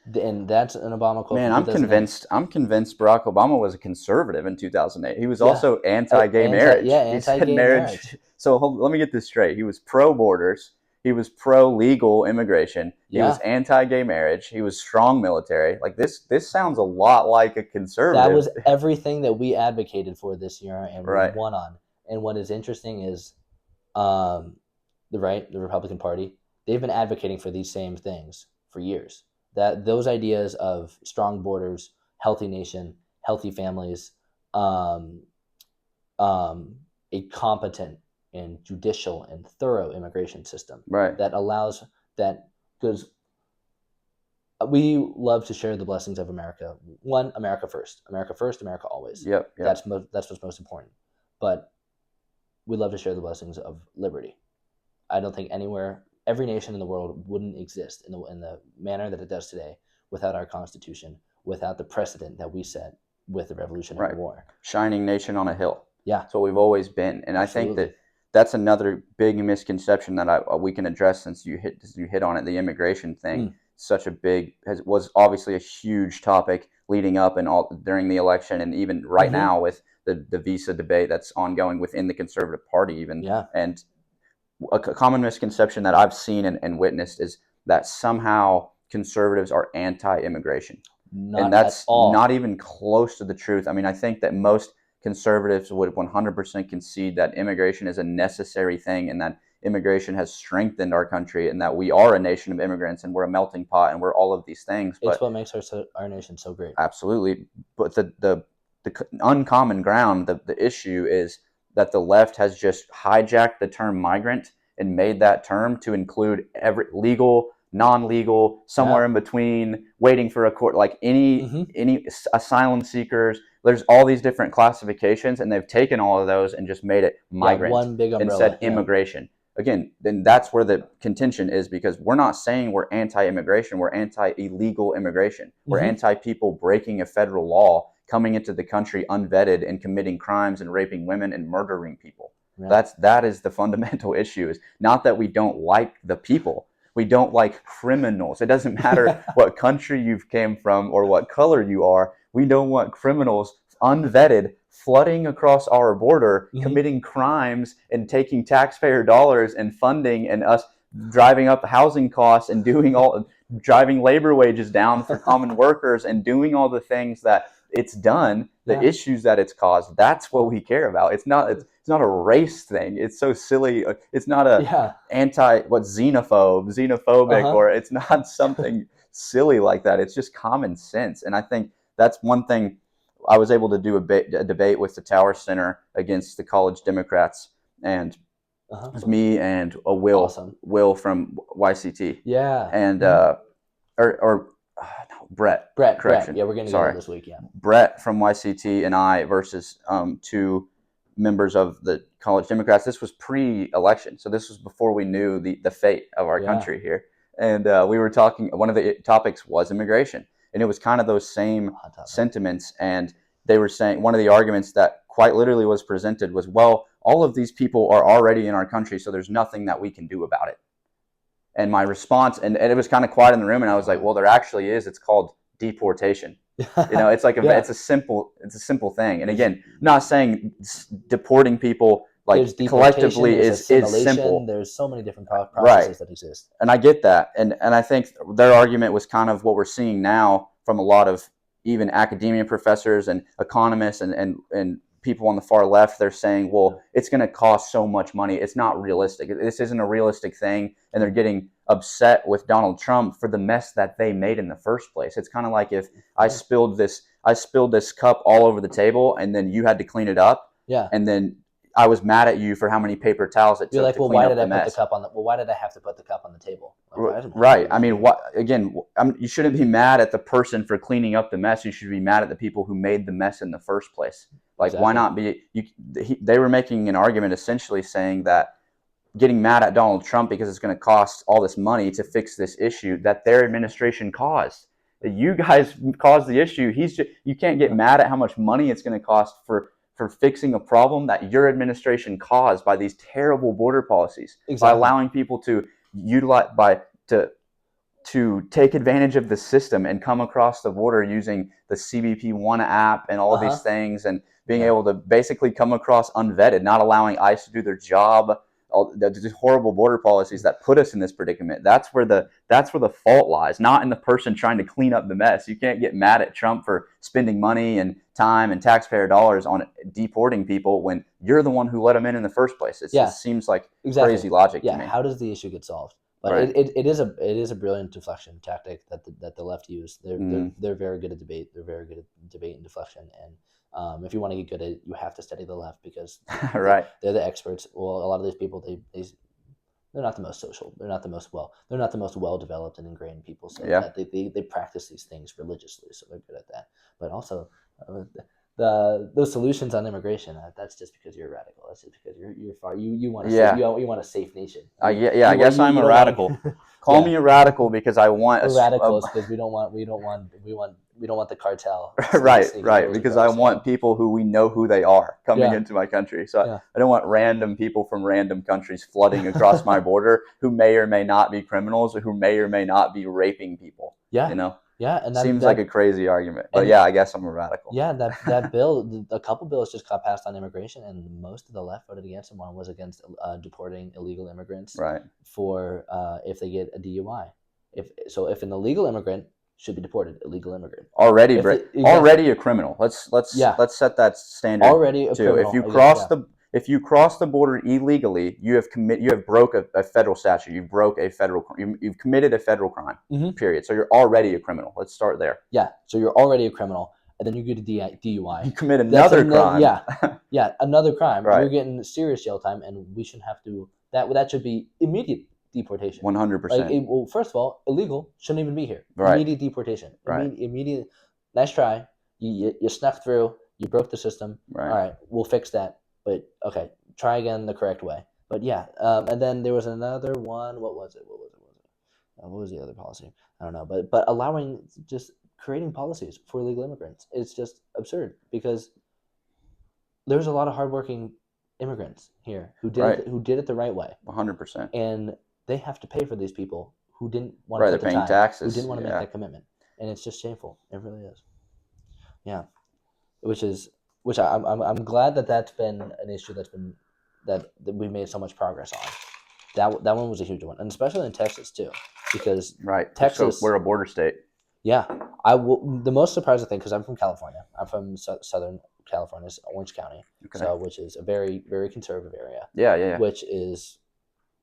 Speaker 1: And that's an Obama quote.
Speaker 2: Man,
Speaker 1: from 2008.
Speaker 2: I'm convinced Barack Obama was a conservative in 2008. He was also anti-gay marriage.
Speaker 1: Yeah,
Speaker 2: He said
Speaker 1: anti-gay marriage.
Speaker 2: So let me get this straight. He was pro-borders. He was pro-legal immigration. He was anti-gay marriage. He was strong military. Like this sounds a lot like a conservative.
Speaker 1: That was everything that we advocated for this year, and we
Speaker 2: Right.
Speaker 1: won on. And what is interesting is, the Republican Party, they've been advocating for these same things for years. That those ideas of strong borders, healthy nation, healthy families, a competent and judicial and thorough immigration system,
Speaker 2: right,
Speaker 1: that allows that, because we love to share the blessings of America. One, America first, America always.
Speaker 2: Yep.
Speaker 1: That's what's most important. But we love to share the blessings of liberty. I don't think every nation in the world wouldn't exist in the manner that it does today without our Constitution, without the precedent that we set with the Revolutionary War.
Speaker 2: Shining nation on a hill.
Speaker 1: Yeah.
Speaker 2: That's what we've always been. And
Speaker 1: Absolutely.
Speaker 2: I think that's another big misconception that we can address since you hit on it. The immigration thing, was obviously a huge topic leading up and all during the election, and even right now with the visa debate that's ongoing within the Conservative Party even.
Speaker 1: Yeah.
Speaker 2: And a common misconception that I've seen and witnessed is that somehow conservatives are anti-immigration. And that's not even close to the truth. I mean, I think that most conservatives would 100% concede that immigration is a necessary thing, and that immigration has strengthened our country, and that we are a nation of immigrants, and we're a melting pot, and we're all of these things.
Speaker 1: It's what makes our nation so great.
Speaker 2: Absolutely. But the uncommon ground, the issue is that the left has just hijacked the term migrant and made that term to include every legal, non-legal, somewhere in between, waiting for a court, like any asylum seekers. There's all these different classifications, and they've taken all of those and just made it migrant,
Speaker 1: one big umbrella,
Speaker 2: and said immigration. Again, then that's where the contention is, because we're not saying we're anti-immigration, we're anti-illegal immigration. We're anti-people breaking a federal law, coming into the country unvetted and committing crimes and raping women and murdering people. Yeah. That is the fundamental issue. Is not that we don't like the people. We don't like criminals. It doesn't matter what country you've came from or what color you are. We don't want criminals unvetted flooding across our border, committing crimes and taking taxpayer dollars and funding, and us driving up housing costs and driving labor wages down for common workers and doing all the things that it's done, the issues that it's caused. That's what we care about. It's not a race thing. It's so silly. It's not a xenophobic, or it's not something silly like that. It's just common sense. And I think that's one thing. I was able to do a debate with the Tower Center against the college Democrats, and it was me and Will from YCT.
Speaker 1: Yeah.
Speaker 2: And Brett. Correction.
Speaker 1: Yeah, we're going to go this week. Yeah.
Speaker 2: Brett from YCT and I versus two members of the college Democrats. This was pre-election, so this was before we knew the fate of our country here. And we were talking. One of the topics was immigration, and it was kind of those same sentiments. And they were saying one of the arguments that quite literally was presented was, well, all of these people are already in our country, so there's nothing that we can do about it. And my response, and it was kind of quiet in the room, and I was like, well, there actually is. It's called deportation. It's like it's a simple thing. And again, I'm not saying deporting people like collectively is simple.
Speaker 1: There's so many different processes that exist.
Speaker 2: And I get that. And I think their argument was kind of what we're seeing now from a lot of even academia professors and economists and people on the far left. They're saying, well, it's going to cost so much money. It's not realistic. This isn't a realistic thing. And they're getting upset with Donald Trump for the mess that they made in the first place. It's kind of like if I spilled this cup all over the table, and then you had to clean it up.
Speaker 1: Yeah.
Speaker 2: And then I was mad at you for how many paper towels it
Speaker 1: You're
Speaker 2: took
Speaker 1: like,
Speaker 2: to
Speaker 1: well,
Speaker 2: clean
Speaker 1: why
Speaker 2: up
Speaker 1: did
Speaker 2: the
Speaker 1: I put the
Speaker 2: mess.
Speaker 1: cup on the? Well, why did I have to put the cup on the table? Like,
Speaker 2: Right. I mean, you shouldn't be mad at the person for cleaning up the mess. You should be mad at the people who made the mess in the first place. Like,
Speaker 1: Exactly.
Speaker 2: why not be? They were making an argument essentially saying that getting mad at Donald Trump because it's going to cost all this money to fix this issue that their administration caused. That you guys caused the issue. You can't get mad at how much money it's going to cost for fixing a problem that your administration caused by these terrible border policies, by allowing people to utilize to take advantage of the system and come across the border using the CBP One app and all these things, and being able to basically come across unvetted, not allowing ICE to do their job. All the horrible border policies that put us in this predicament. That's where the fault lies, not in the person trying to clean up the mess. You can't get mad at Trump for spending money and time and taxpayer dollars on deporting people when you're the one who let them in the first place. It seems like crazy logic to me.
Speaker 1: How does the issue get solved? But it is a brilliant deflection tactic that the left use. They're very good at debate. They're very good at debate and deflection. And if you want to get good at it, you have to study the left because they're the experts. Well, a lot of these people they're not the most social. They're not the most well developed and ingrained people. So they practice these things religiously. So they're good at that. But also those solutions on immigration, that's just because you're a radical. That's just because you're far. You want you want a safe nation.
Speaker 2: I guess I'm a radical. Call me a radical because I want
Speaker 1: We're radicals because we don't want the cartel.
Speaker 2: Right. Because I want people who we know who they are coming into my country. So I don't want random people from random countries flooding across my border who may or may not be criminals or who may or may not be raping people.
Speaker 1: Yeah.
Speaker 2: You know.
Speaker 1: Yeah, and
Speaker 2: seems like a crazy argument, but I guess I'm a radical.
Speaker 1: Yeah, that bill, a couple bills just got passed on immigration, and most of the left voted against them. One was against deporting illegal immigrants, for if they get a DUI. If an illegal immigrant should be deported, illegal immigrant already
Speaker 2: a criminal. Let's set that standard
Speaker 1: already a
Speaker 2: too.
Speaker 1: Criminal,
Speaker 2: If you cross the border illegally, you have broke a federal statute. You've committed a federal crime. Period. So you're already a criminal. Let's start there.
Speaker 1: Yeah. So you're already a criminal, and then you get a DUI.
Speaker 2: You commit another crime.
Speaker 1: Another crime.
Speaker 2: Right.
Speaker 1: You're getting serious jail time, and we shouldn't have to. That should be immediate deportation.
Speaker 2: 100%.
Speaker 1: Well, first of all, illegal shouldn't even be here.
Speaker 2: Right.
Speaker 1: Immediate deportation.
Speaker 2: Right.
Speaker 1: Immediate. Nice try. You snuck through. You broke the system.
Speaker 2: Right.
Speaker 1: All right. We'll fix that. But okay, try again the correct way. But and then there was another one. What was it? What was the other policy? I don't know. But allowing, just creating policies for illegal immigrants, it's just absurd because there's a lot of hardworking immigrants here who did it the right way.
Speaker 2: 100%.
Speaker 1: And they have to pay for these people who didn't want to put the time,
Speaker 2: taxes,
Speaker 1: who didn't want to make that commitment, and it's just shameful. It really is. Yeah, which I'm glad that's been an issue that we made so much progress on. That one was a huge one, and especially in Texas too, because Texas,
Speaker 2: so we're a border state.
Speaker 1: Yeah, the most surprising thing, because I'm from California. I'm from Southern California, Orange County, which is a very, very conservative area.
Speaker 2: Yeah.
Speaker 1: Which is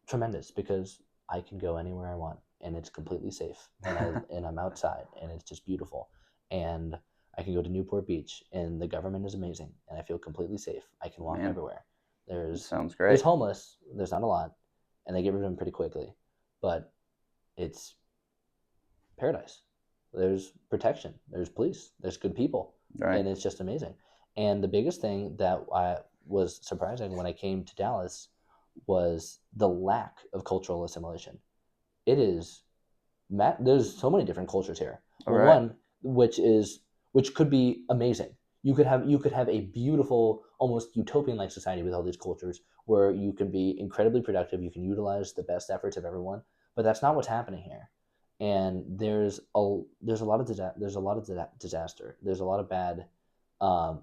Speaker 1: tremendous because I can go anywhere I want, and it's completely safe, and I'm outside, and it's just beautiful, and I can go to Newport Beach, and the government is amazing, and I feel completely safe. I can walk everywhere.
Speaker 2: Sounds great.
Speaker 1: There's homeless. There's not a lot, and they get rid of them pretty quickly, but it's paradise. There's protection. There's police. There's good people, and it's just amazing. And the biggest thing that was surprising when I came to Dallas was the lack of cultural assimilation. It is, there's so many different cultures here. One, which could be amazing. You could have a beautiful, almost utopian-like society with all these cultures where you can be incredibly productive. You can utilize the best efforts of everyone, but that's not what's happening here. And there's a lot of disaster. There's a lot of bad.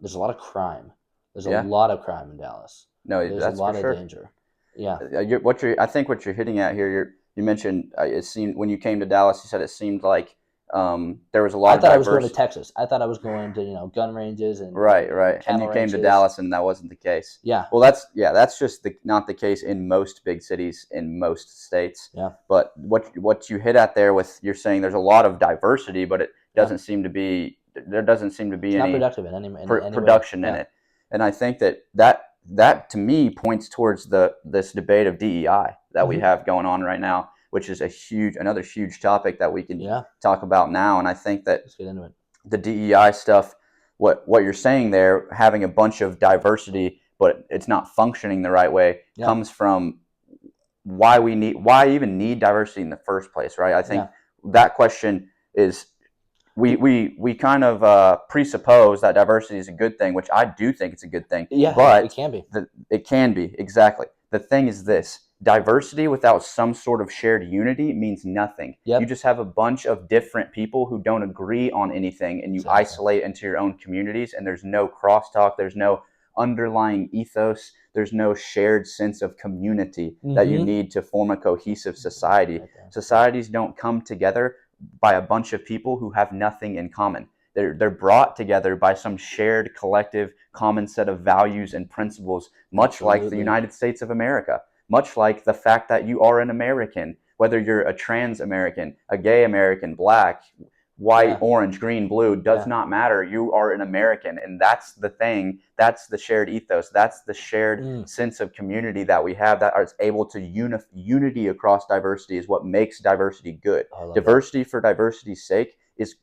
Speaker 1: There's a lot of crime. There's a lot of crime in Dallas.
Speaker 2: No,
Speaker 1: there's
Speaker 2: that's
Speaker 1: a lot
Speaker 2: for sure.
Speaker 1: of danger. Yeah.
Speaker 2: I think what you're hitting at here. You mentioned it seemed when you came to Dallas. You said it seemed like there was a lot.
Speaker 1: I thought I was going to Texas. I thought I was going to gun ranges and
Speaker 2: right. And you came to Dallas, and that wasn't the case.
Speaker 1: Yeah.
Speaker 2: Well, that's just not the case in most big cities in most states.
Speaker 1: Yeah.
Speaker 2: But what you hit at there with, you're saying there's a lot of diversity, but it doesn't seem to be. There doesn't seem to be any
Speaker 1: productive in any
Speaker 2: production
Speaker 1: way.
Speaker 2: in it. And I think that that to me points towards this debate of DEI that we
Speaker 1: Mhm.
Speaker 2: have going on right now, which is another huge topic that we can
Speaker 1: Yeah,
Speaker 2: talk about now. And I think that
Speaker 1: let's get into it.
Speaker 2: the DEI stuff, what you're saying there, having a bunch of diversity, but it's not functioning the right way,
Speaker 1: Yeah,
Speaker 2: comes from why even need diversity in the first place, right? I think
Speaker 1: yeah,
Speaker 2: that question is we kind of presuppose that diversity is a good thing, which I do think it's a good thing,
Speaker 1: yeah. It
Speaker 2: but
Speaker 1: can be.
Speaker 2: it can be, exactly. The thing is this: diversity without some sort of shared unity means nothing. You
Speaker 1: Yep,
Speaker 2: just have a bunch of different people who don't agree on anything, and you
Speaker 1: exactly.
Speaker 2: isolate into your own communities, and there's no crosstalk, there's no underlying ethos, there's no shared sense of community that you
Speaker 1: Mm-hmm.
Speaker 2: need to form a cohesive society.
Speaker 1: Right there.
Speaker 2: Societies don't come together by a bunch of people who have nothing in common. They're brought together by some shared collective common set of values and principles, much like the
Speaker 1: Absolutely.
Speaker 2: United States of America, much like the fact that you are an American, whether you're a trans American, a gay American, black, white,
Speaker 1: Yeah,
Speaker 2: orange, green, blue, does
Speaker 1: yeah.
Speaker 2: not matter. You are an American. And that's the thing. That's the shared ethos. That's the shared
Speaker 1: Mm,
Speaker 2: sense of community that we have that is able to unity across diversity is what makes diversity good.
Speaker 1: I love that.
Speaker 2: Diversity for diversity's sake is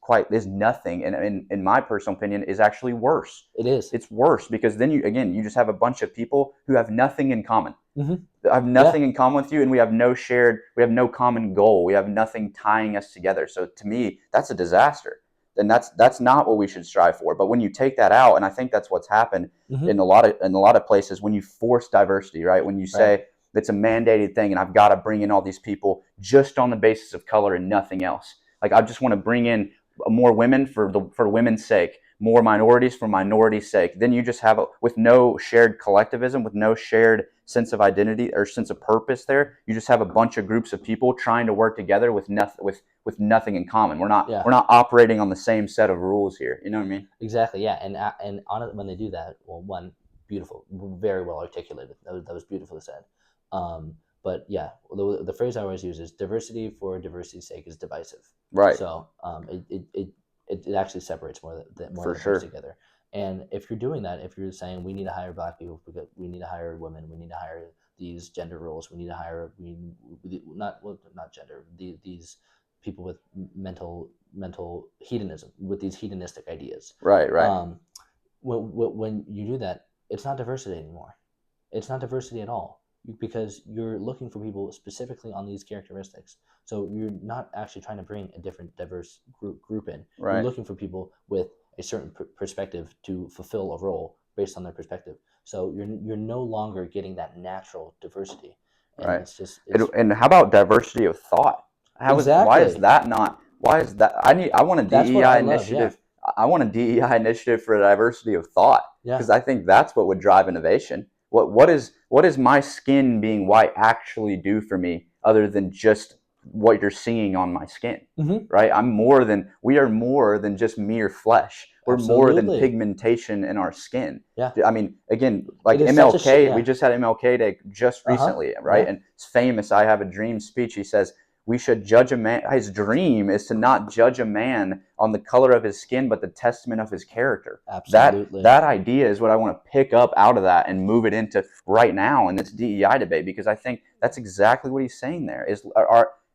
Speaker 2: nothing, and in my personal opinion is actually worse.
Speaker 1: It is.
Speaker 2: It's worse because then you just have a bunch of people who have nothing in common.
Speaker 1: Mm-hmm.
Speaker 2: I have
Speaker 1: Yeah,
Speaker 2: nothing in common with you, and we have no common goal. We have nothing tying us together. So to me, that's a disaster. And that's not what we should strive for. But when you take that out, and I think that's what's happened
Speaker 1: mm-hmm.
Speaker 2: in a lot of places, when you force diversity, right? When you
Speaker 1: Right.
Speaker 2: say it's a mandated thing, and I've got to bring in all these people just on the basis of color and nothing else. Like I just want to bring in more women for women's sake, more minorities for minorities' sake. Then you just have with no shared collectivism, with no shared sense of identity or sense of purpose. There, you just have a bunch of groups of people trying to work together with nothing with nothing in common.
Speaker 1: Yeah.
Speaker 2: We're not operating on the same set of rules here. You know what I mean?
Speaker 1: Exactly. Yeah. And on it when they do that, well, one, beautiful, very well articulated. That was beautifully said. But yeah, the phrase I always use is diversity for diversity's sake is divisive.
Speaker 2: Right.
Speaker 1: So it actually separates more
Speaker 2: For
Speaker 1: than it brings
Speaker 2: sure.
Speaker 1: together. And if you're doing that, if you're saying we need to hire black people, because we need to hire women, we need to hire these gender roles, we need to hire not gender these people with mental hedonism, with these hedonistic ideas.
Speaker 2: Right. Right.
Speaker 1: Um, when you do that, it's not diversity anymore. It's not diversity at all because you're looking for people specifically on these characteristics. So you're not actually trying to bring a different diverse group in. You're
Speaker 2: Right.
Speaker 1: looking for people with a certain perspective to fulfill a role based on their perspective. So you're no longer getting that natural diversity, and
Speaker 2: Right.
Speaker 1: it's just it's
Speaker 2: And how about diversity of thought? Why is
Speaker 1: exactly
Speaker 2: that not? Why is that? I want a
Speaker 1: that's what
Speaker 2: DEI
Speaker 1: I love. Yeah,
Speaker 2: initiative. I want a DEI initiative for diversity of thought
Speaker 1: yeah,
Speaker 2: because I think that's what would drive innovation. What is my skin being white actually do for me other than just what you're seeing on my skin?
Speaker 1: mm-hmm.
Speaker 2: Right? We are more than just mere flesh. We're more than
Speaker 1: Absolutely.
Speaker 2: pigmentation in our skin.
Speaker 1: Yeah,
Speaker 2: I mean, again,
Speaker 1: it
Speaker 2: like
Speaker 1: is such a
Speaker 2: MLK, we
Speaker 1: yeah.
Speaker 2: just had MLK Day just
Speaker 1: Uh-huh.
Speaker 2: recently, right?
Speaker 1: Yeah,
Speaker 2: And it's famous. I have a dream speech. He says, we should judge a man. His dream is to not judge a man on the color of his skin, but the testament of his character.
Speaker 1: absolutely.
Speaker 2: That idea is what I want to pick up out of that and move it into right now in this DEI debate, because I think that's exactly what he's saying there.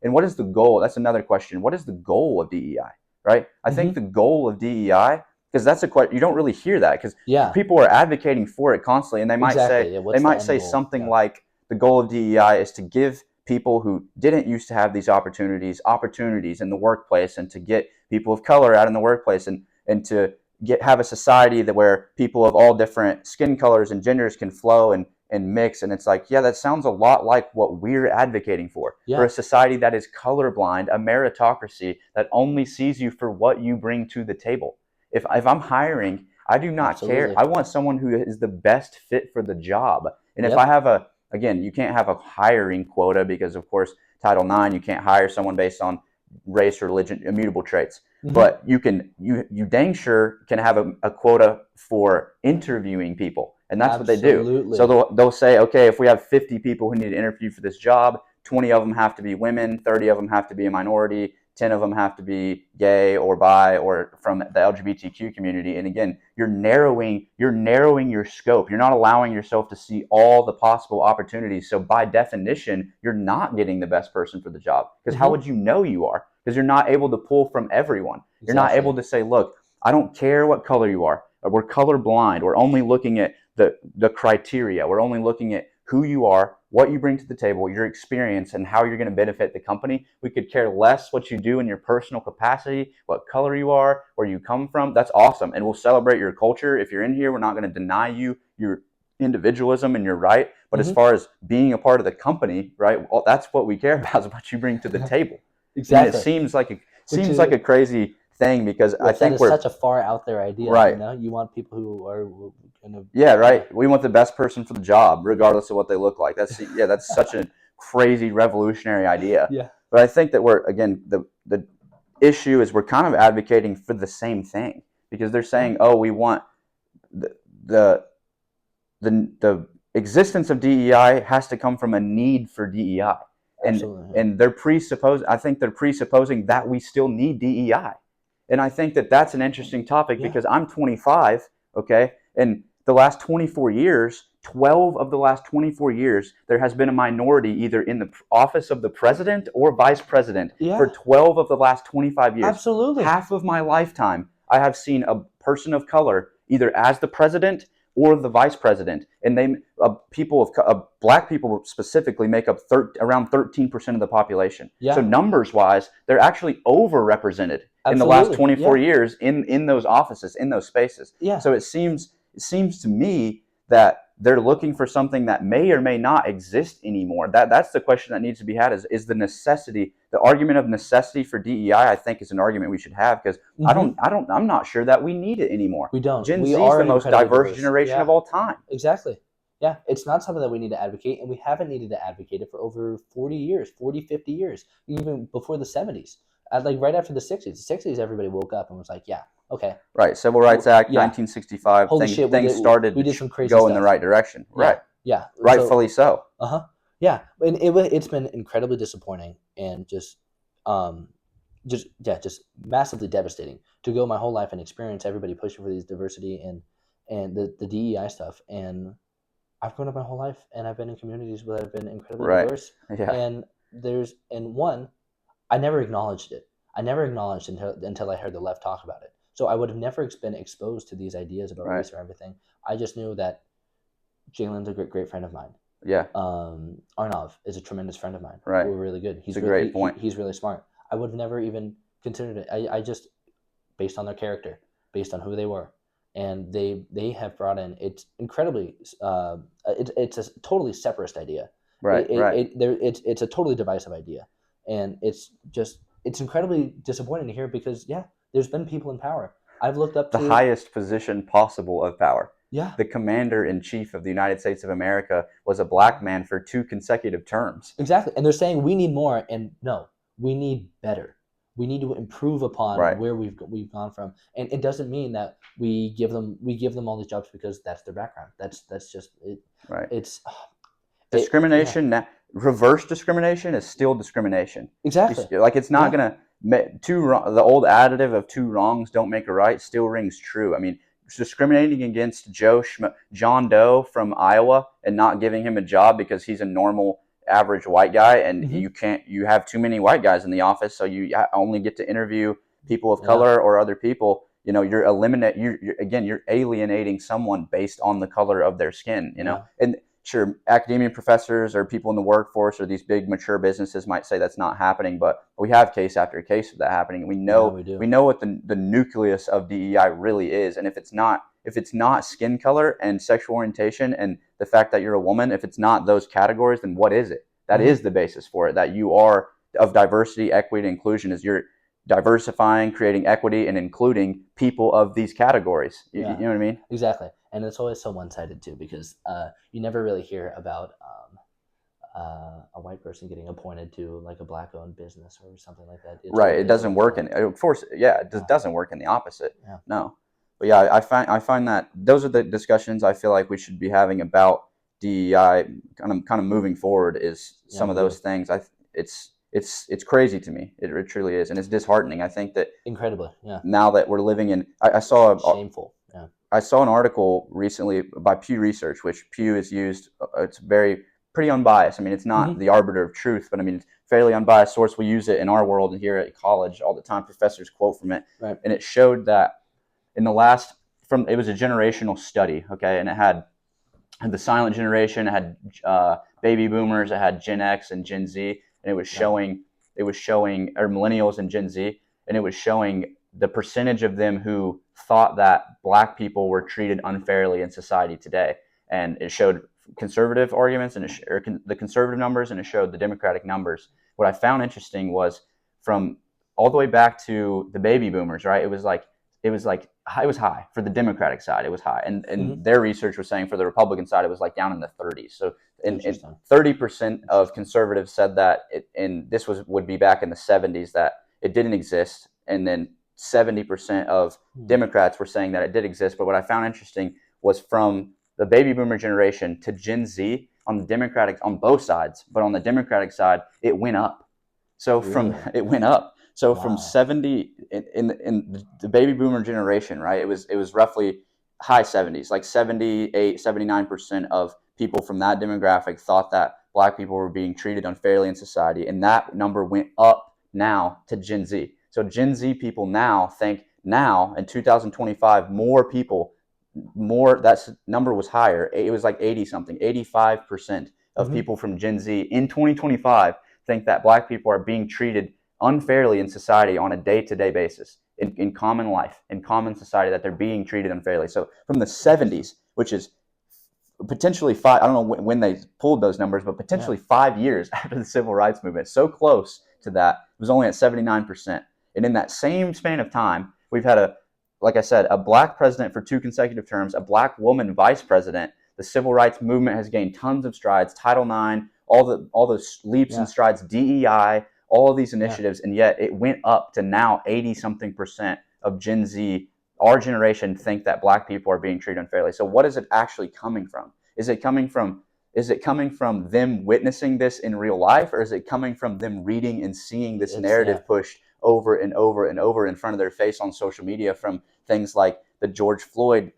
Speaker 2: And what is the goal? That's another question. What is the goal of DEI? Right? I think
Speaker 1: Mm-hmm.
Speaker 2: the goal of DEI, because that's a question you don't really hear that because
Speaker 1: Yeah,
Speaker 2: people are advocating for it constantly, and
Speaker 1: exactly. Yeah,
Speaker 2: they
Speaker 1: what's the
Speaker 2: might
Speaker 1: end
Speaker 2: say
Speaker 1: goal?
Speaker 2: something
Speaker 1: Yeah.
Speaker 2: like the goal of DEI is to give people who didn't used to have these opportunities in the workplace, and to get people of color out in the workplace, and to have a society that where people of all different skin colors and genders can flow and mix. And it's like, yeah, that sounds a lot like what we're advocating for
Speaker 1: Yeah,
Speaker 2: a society that is colorblind, a meritocracy that only sees you for what you bring to the table. If I'm hiring, I do not care.
Speaker 1: absolutely.
Speaker 2: I want someone who is the best fit for the job. And if I
Speaker 1: Yep.
Speaker 2: have again, you can't have a hiring quota because, of course, Title IX, you can't hire someone based on race, religion, immutable traits.
Speaker 1: Mm-hmm.
Speaker 2: But you dang sure can have a quota for interviewing people, and that's what they do. So
Speaker 1: Absolutely.
Speaker 2: they'll say, okay, if we have 50 people who need to interview for this job, 20 of them have to be women, 30 of them have to be a minority, 10 of them have to be gay or bi or from the LGBTQ community. And again, you're narrowing your scope. You're not allowing yourself to see all the possible opportunities. So by definition, you're not getting the best person for the job, because how would you know you are? Because you're not able to pull from everyone. You're not able to say, look, I don't care what color you are. We're colorblind. We're only looking at the criteria. We're only looking at who you are, what you bring to the table, your experience, and how you're going to benefit the company. We could care less what you do in your personal capacity, what color you are, where you come from. That's awesome. And we'll celebrate your culture. If you're in here, we're not going to deny you your individualism and your right. But as far as being a part of the company, right, well, that's what we care about, is what you bring to the table.
Speaker 1: Exactly.
Speaker 2: And it seems like a crazy thing, because I think
Speaker 1: we're such a far out there idea.
Speaker 2: Right.
Speaker 1: You know, you want people who are kind of
Speaker 2: right. We want the best person for the job, regardless of what they look like. That's such a crazy revolutionary idea.
Speaker 1: Yeah.
Speaker 2: But I think that the issue is we're kind of advocating for the same thing, because they're saying, oh, we want the existence of DEI has to come from a need for DEI. And they're presupposing that we still need DEI. And I think that that's an interesting topic, because I'm 25, okay? And the last 24 years, 12 of the last 24 years, there has been a minority either in the office of the president or vice president for 12 of the last 25 years.
Speaker 1: Absolutely.
Speaker 2: Half of my lifetime, I have seen a person of color either as the president or the vice president, and black people specifically make up around 13% of the population. So numbers-wise, they're actually overrepresented in the last 24 years in those offices, in those spaces. So it seems to me that they're looking for something that may or may not exist anymore. That's the question that needs to be had, is the necessity, the argument of necessity for DEI, I think, is an argument we should have, because I'm not sure that we need it anymore.
Speaker 1: We don't.
Speaker 2: Gen Z is the most diverse generation of all time.
Speaker 1: Exactly. Yeah, it's not something that we need to advocate, and we haven't needed to advocate it for over 40 years, 50 years, even before the 70s. Like right after the 60s. The 60s, everybody woke up and was like, yeah, okay.
Speaker 2: Right, Civil Rights Act, 1965, things started to go in the right direction. Right.
Speaker 1: Yeah.
Speaker 2: Rightfully so.
Speaker 1: Yeah, and it's been incredibly disappointing, and just massively devastating to go my whole life and experience everybody pushing for these diversity and the DEI stuff. And I've grown up my whole life, and I've been in communities that have been incredibly diverse. And I never acknowledged it. I never acknowledged until I heard the left talk about it. So I would have never been exposed to these ideas about race or everything. I just knew that Jalen's a great friend of mine.
Speaker 2: Yeah.
Speaker 1: Arnav is a tremendous friend of mine.
Speaker 2: Right.
Speaker 1: We're really good. He's
Speaker 2: a great point.
Speaker 1: He's really smart. I would have never even considered it. I just, based on their character, based on who they were, and they have brought in, it's incredibly, it's a totally separatist idea. It's a totally divisive idea. And it's incredibly disappointing to hear, because there's been people in power. I've looked up to
Speaker 2: the highest position possible of power.
Speaker 1: Yeah.
Speaker 2: The commander-in-chief of the United States of America was a black man for 2 consecutive terms.
Speaker 1: Exactly. And they're saying we need more, and no, we need better. We need to improve upon where we've gone from. And it doesn't mean that we give them all these jobs because that's their background. That's just it. Right. It's
Speaker 2: discrimination. Reverse discrimination is still discrimination.
Speaker 1: Exactly.
Speaker 2: Like, it's not gonna the old additive of 2 wrongs don't make a right still rings true. I mean, discriminating against John Doe from Iowa and not giving him a job because he's a normal average white guy, and you have too many white guys in the office, so you only get to interview people of color or other people. You know, you're alienating someone based on the color of their skin. You know, and sure, academia professors or people in the workforce or these big mature businesses might say that's not happening, but we have case after case of that happening. And we know what the nucleus of DEI really is. And if it's not skin color and sexual orientation and the fact that you're a woman, if it's not those categories, then what is it? That is the basis for it, that you are of diversity, equity, and inclusion, is you're diversifying, creating equity, and including people of these categories. You know what I mean?
Speaker 1: Exactly. And it's always so one-sided too, because you never really hear about a white person getting appointed to like a black-owned business or something like that.
Speaker 2: It doesn't work it doesn't work in the opposite. No. But I find that those are the discussions I feel like we should be having about DEI kind of moving forward, is some of those things. It's it's crazy to me. It truly is, and it's disheartening. I think that
Speaker 1: Incredibly, yeah.
Speaker 2: now that we're living in,
Speaker 1: Shameful, yeah.
Speaker 2: I saw an article recently by Pew Research, which Pew is used. It's pretty unbiased. I mean, it's not the arbiter of truth, but I mean, it's fairly unbiased source. We use it in our world and here at college all the time. Professors quote from it,
Speaker 1: Right.
Speaker 2: and it showed that in the it was a generational study, okay, and it had the silent generation, it had baby boomers, it had Gen X and Gen Z, and it was showing or millennials and Gen Z, and it was showing the percentage of them who thought that black people were treated unfairly in society today, and it showed conservative arguments and the conservative numbers, and it showed the Democratic numbers. What I found interesting was from all the way back to the baby boomers, right? It was high for the Democratic side. It was high, and their research was saying for the Republican side it was like down in the 30s. So, and 30% of conservatives said that, and this would be back in the 70s, that it didn't exist, and then 70% of Democrats were saying that it did exist. But what I found interesting was from the baby boomer generation to Gen Z on both sides, but on the Democratic side it went up. So it went up. So from 70 in the baby boomer generation, right? It was roughly high 70s, like 78, 79% of people from that demographic thought that black people were being treated unfairly in society. And that number went up now to Gen Z. So Gen Z people now think now in 2025, that number was higher. It was like 80 something, 85% of people from Gen Z in 2025 think that black people are being treated unfairly in society on a day-to-day basis, in common life, in common society, that they're being treated unfairly. So from the 70s, which is potentially I don't know when they pulled those numbers, but potentially 5 years after the civil rights movement, so close to that, it was only at 79%. And in that same span of time, we've had like I said, a black president for 2 consecutive terms, a black woman vice president. The civil rights movement has gained tons of strides, Title IX, all the leaps and strides, DEI, all of these initiatives, and yet it went up to now 80-something% of Gen Z, our generation, think that black people are being treated unfairly. So what is it actually coming from? Is it coming from them witnessing this in real life, or is it coming from them reading and seeing this narrative pushed over and over and over in front of their face on social media, from things like the George Floyd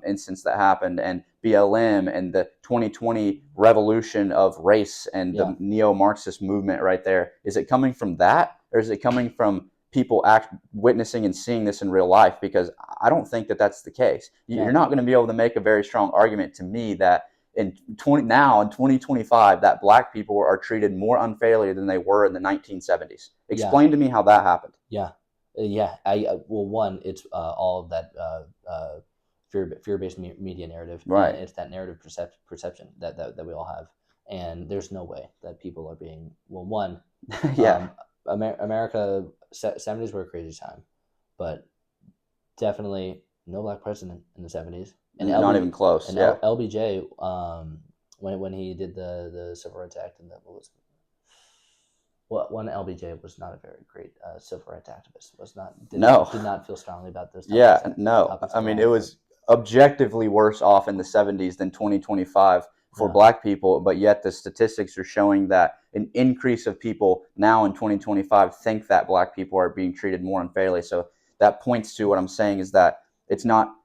Speaker 2: instance that happened, and BLM, and the 2020 revolution of race, and the neo-Marxist movement right there? Is it coming from that, or is it coming from people witnessing and seeing this in real life? Because I don't think that that's the case. You're not going to be able to make a very strong argument to me that in 2025 that black people are treated more unfairly than they were in the 1970s. Explain to me how that happened.
Speaker 1: One, it's all of that fear-based media narrative,
Speaker 2: right?
Speaker 1: And it's that narrative perception that we all have, and there's no way that people are being America, 70s were a crazy time, but definitely no black president in the 70s.
Speaker 2: And not even close.
Speaker 1: And LBJ, when he did the Civil Rights Act, and one LBJ was not a very great civil rights activist. Did not feel strongly about those.
Speaker 2: I mean, it was objectively worse off in the 70s than 2025 for black people, but yet the statistics are showing that an increase of people now in 2025 think that black people are being treated more unfairly. So that points to what I'm saying, is that it's not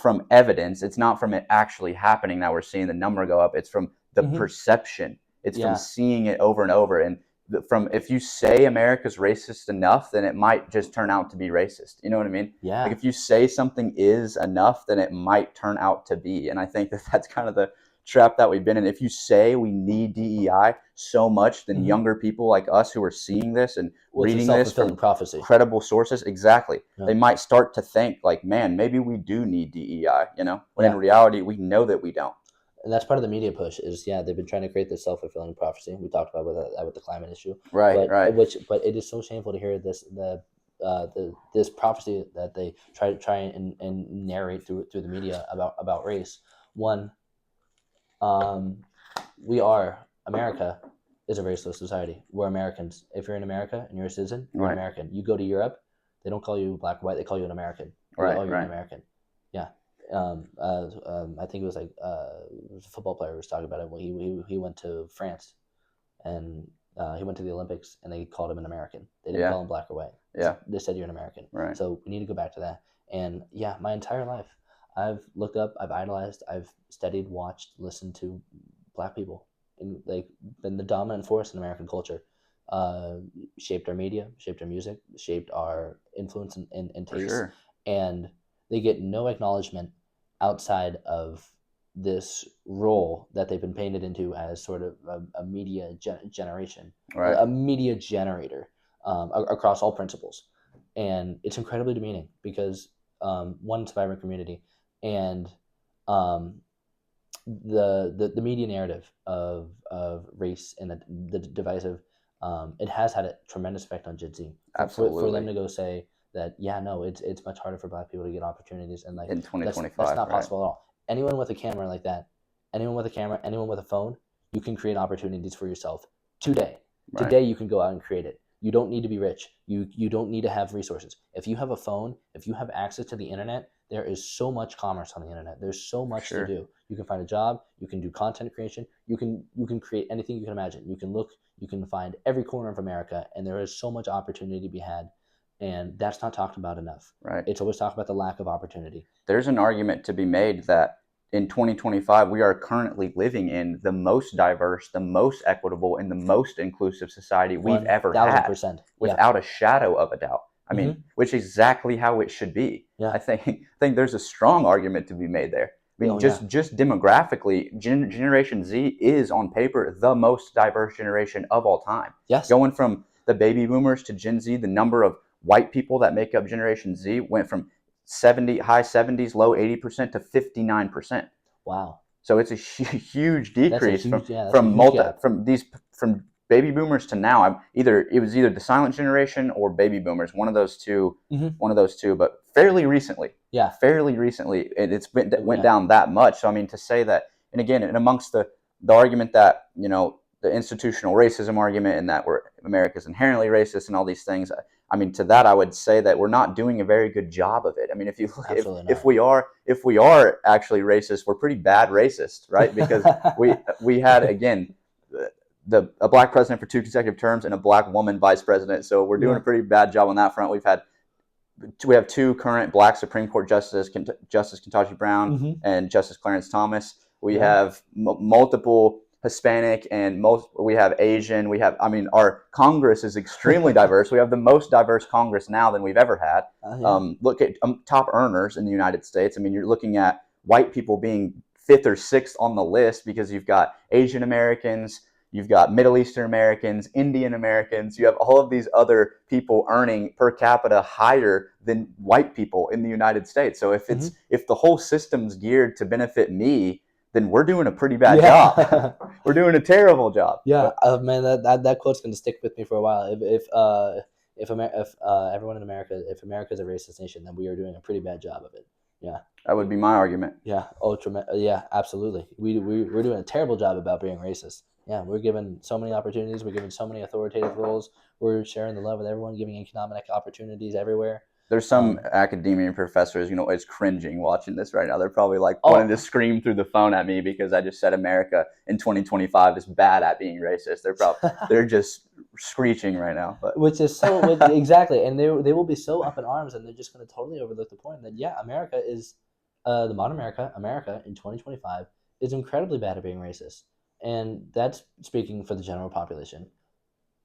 Speaker 2: from evidence, it's not from it actually happening that we're seeing the number go up. It's from the perception. It's from seeing it over and over. And if you say America's racist enough, then it might just turn out to be racist. You know what I mean?
Speaker 1: Yeah.
Speaker 2: Like if you say something is enough, then it might turn out to be. And I think that's kind of the trap that we've been in. If you say we need DEI so much, then younger people like us who are seeing this and reading this from credible sources, they might start to think like, man, maybe we do need DEI, when in reality, we know that we don't.
Speaker 1: And that's part of the media push is, they've been trying to create this self-fulfilling prophecy. We talked about with the climate issue.
Speaker 2: Right.
Speaker 1: But it is so shameful to hear this this prophecy that they try and narrate through the media about race. One, America is a raceless society. We're Americans. If you're in America and you're a citizen, you're American. You go to Europe, they don't call you black or white, they call you an American. You're an American. Yeah. I think it was a football player who was talking about it. Well, he went to France, and He went to the Olympics, and they called him an American. They didn't
Speaker 2: Yeah.
Speaker 1: call him black or white.
Speaker 2: Yeah.
Speaker 1: They said you're an American.
Speaker 2: Right.
Speaker 1: So we need to go back to that. And yeah, my entire life, I've looked up, I've idolized, I've studied, watched, listened to black people, and like been the dominant force in American culture. Shaped our media, shaped our music, shaped our influence and
Speaker 2: For
Speaker 1: taste,
Speaker 2: sure.
Speaker 1: and they get no acknowledgement outside of this role that they've been painted into as sort of a media generation,
Speaker 2: Right.
Speaker 1: a media generator across all principles. And it's incredibly demeaning because one, it's a vibrant community, and um, the media narrative of race and the divisive, it has had a tremendous effect on Gen Z. For them
Speaker 2: Absolutely.
Speaker 1: to go say that, yeah, no, it's much harder for black people to get opportunities, and like
Speaker 2: In
Speaker 1: that's
Speaker 2: 2025,
Speaker 1: not
Speaker 2: right?
Speaker 1: possible at all. Anyone with a camera like that, anyone with a camera, anyone with a phone, you can create opportunities for yourself today.
Speaker 2: Right.
Speaker 1: Today you can go out and create it. You don't need to be rich. You don't need to have resources. If you have a phone, if you have access to the internet, there is so much commerce on the internet. There's so much
Speaker 2: Sure.
Speaker 1: to do. You can find a job. You can do content creation. You can create anything you can imagine. You can look. You can find every corner of America, and there is so much opportunity to be had, and that's not talked about enough.
Speaker 2: Right.
Speaker 1: It's always talked about the lack of opportunity.
Speaker 2: There's an argument to be made that in 2025 we are currently living in the most diverse, the most equitable, and the most inclusive society we've ever had,
Speaker 1: 1000%.
Speaker 2: without a shadow of a doubt. I mean, which is exactly how it should be.
Speaker 1: Yeah.
Speaker 2: I think there's a strong argument to be made there. I mean, just demographically, Generation Z is on paper the most diverse generation of all time.
Speaker 1: Yes.
Speaker 2: Going from the baby boomers to Gen Z, the number of white people that make up Generation Z went from high 70s, low 80% to 59%.
Speaker 1: Wow.
Speaker 2: So it's a huge decrease from baby boomers to now. It was either the silent generation or baby boomers, one of those two, but fairly recently.
Speaker 1: Yeah.
Speaker 2: Fairly recently, went down that much. So I mean, to say that, and again, and amongst the argument that, the institutional racism argument, and that America's inherently racist and all these things. I mean, to that, I would say that we're not doing a very good job of it. I mean, if we are actually racist, we're pretty bad racists, right? Because we had, again, a black president for 2 consecutive terms and a black woman vice president. So we're doing a pretty bad job on that front. We have 2 current black Supreme Court justices, Justice Ketanji Brown and Justice Clarence Thomas. We have multiple Hispanic, and we have Asian. Our Congress is extremely diverse. We have the most diverse Congress now than we've ever had. Look at top earners in the United States. I mean, you're looking at white people being 5th or 6th on the list, because you've got Asian Americans, you've got Middle Eastern Americans, Indian Americans. You have all of these other people earning per capita higher than white people in the United States. So if the whole system's geared to benefit me, then we're doing a pretty bad job. We're doing a terrible job.
Speaker 1: Yeah, man, that quote's going to stick with me for a while. If everyone in America, if America is a racist nation, then we are doing a pretty bad job of it. Yeah,
Speaker 2: that would be my argument.
Speaker 1: Yeah, yeah, absolutely. We're doing a terrible job about being racist. Yeah, we're given so many opportunities. We're given so many authoritative roles. We're sharing the love with everyone, giving economic opportunities everywhere.
Speaker 2: There's some academia professors, is cringing watching this right now. They're probably wanting to scream through the phone at me because I just said America in 2025 is bad at being racist. They're just screeching right now. But
Speaker 1: which is so exactly, and they will be so up in arms, and they're just going to totally overlook the point that America is the modern America in 2025 is incredibly bad at being racist, and that's speaking for the general population.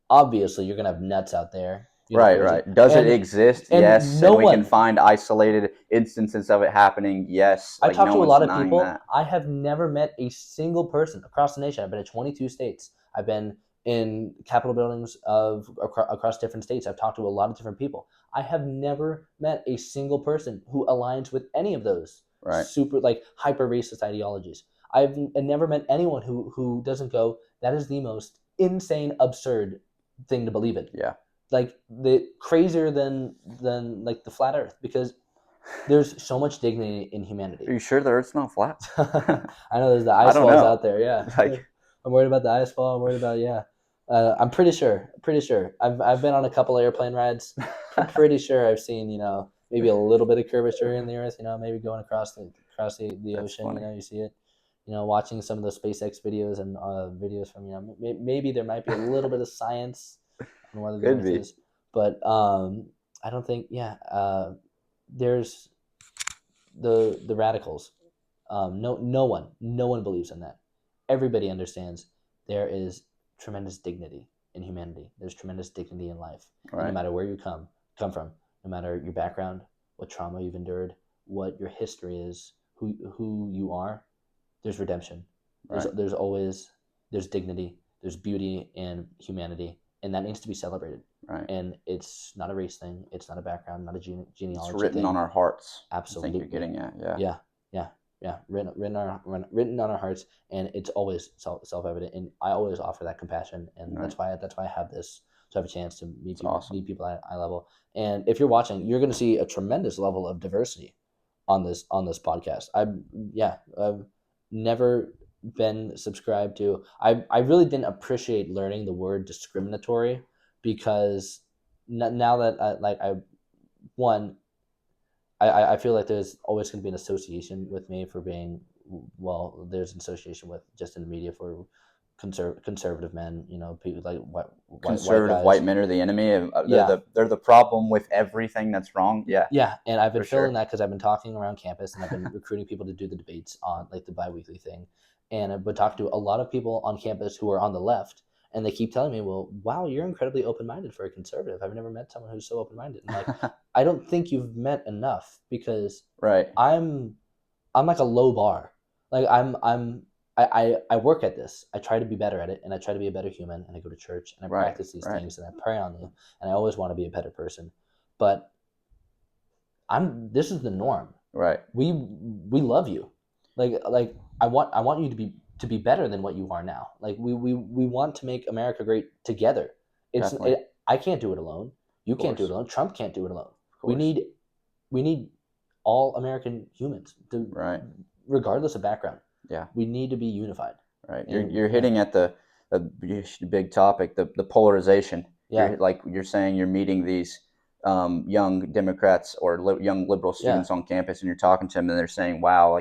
Speaker 1: Obviously, you're going to have nuts out there.
Speaker 2: Right. Does it exist? Yes. And we can find isolated instances of it happening. Yes.
Speaker 1: I talked to a lot of people. I have never met a single person across the nation. I've been to 22 states. I've been in Capitol buildings across different states. I've talked to a lot of different people. I have never met a single person who aligns with any of those super hyper racist ideologies. I've never met anyone who doesn't go, that is the most insane, absurd thing to believe in.
Speaker 2: Yeah.
Speaker 1: The crazier than the flat Earth, because there's so much dignity in humanity.
Speaker 2: Are you sure the Earth's not flat?
Speaker 1: I know there's the ice falls out there. Yeah, I'm worried about the ice fall. I'm worried about I'm pretty sure. I've been on a couple airplane rides. I'm pretty sure I've seen maybe a little bit of curvature in the Earth. Maybe going across the ocean.
Speaker 2: Funny.
Speaker 1: You see it. watching some of those SpaceX videos and videos from maybe there might be a little bit of science on whether the
Speaker 2: Could
Speaker 1: Earth
Speaker 2: be.
Speaker 1: is, but I don't think there's the radicals. No one believes in that. Everybody understands there is tremendous dignity in humanity. There's tremendous dignity in life, and no
Speaker 2: Right.
Speaker 1: matter where you come from, no matter your background, what trauma you've endured, what your history is, who you are, there's redemption. There's
Speaker 2: Right.
Speaker 1: there's always there's dignity, there's beauty in humanity, and that needs to be celebrated.
Speaker 2: Right.
Speaker 1: And it's not a race thing. It's not a background, not a
Speaker 2: It's
Speaker 1: genealogy
Speaker 2: written on
Speaker 1: thing.
Speaker 2: our hearts. I think you're
Speaker 1: Absolutely.
Speaker 2: getting at. Yeah.
Speaker 1: Yeah, yeah, yeah. Written on our hearts, and it's always self evident. And I always offer that compassion, and
Speaker 2: Right.
Speaker 1: that's why I have this to have a chance to
Speaker 2: It's awesome.
Speaker 1: meet people at eye level. And if you're watching, you're going to see a tremendous level of diversity on this podcast. I've never been subscribed to. I really didn't appreciate learning the word discriminatory because now that I one I feel like there's always going to be an association with me for being there's an association with just in the media for conservative men, people like white
Speaker 2: Conservative white
Speaker 1: guys.
Speaker 2: men are the enemy.
Speaker 1: Yeah,
Speaker 2: They're the problem with everything that's wrong. Yeah,
Speaker 1: yeah, and I've been
Speaker 2: for
Speaker 1: feeling
Speaker 2: sure.
Speaker 1: that because I've been talking around campus and I've been recruiting people to do the debates on like the biweekly thing, and I've been talking to a lot of people on campus who are on the left, and they keep telling me, "Well, wow, you're incredibly open-minded for a conservative. I've never met someone who's so open-minded." And like, I don't think you've met enough because
Speaker 2: Right.
Speaker 1: I'm I'm like a low bar. Like I work at this. I try to be better at it, and I try to be a better human. And I go to church and I
Speaker 2: Right.
Speaker 1: practice these
Speaker 2: Right.
Speaker 1: things, and I pray on them, and I always want to be a better person. But this is the norm.
Speaker 2: Right.
Speaker 1: We love you. Like I want you to be better than what you are now. Like we want to make America great together.
Speaker 2: Definitely.
Speaker 1: I can't do it alone. You
Speaker 2: Of
Speaker 1: can't do it
Speaker 2: course.
Speaker 1: alone. Trump can't do it alone.
Speaker 2: Of
Speaker 1: We
Speaker 2: course.
Speaker 1: need we need all American humans to,
Speaker 2: Right.
Speaker 1: regardless of background.
Speaker 2: Yeah.
Speaker 1: We need to be unified.
Speaker 2: Right.
Speaker 1: And
Speaker 2: You're hitting at the big topic, the polarization.
Speaker 1: yeah,
Speaker 2: You're saying you're meeting these young Democrats or young liberal
Speaker 1: yeah,
Speaker 2: students on campus, and you're talking to them, and they're saying, "Wow,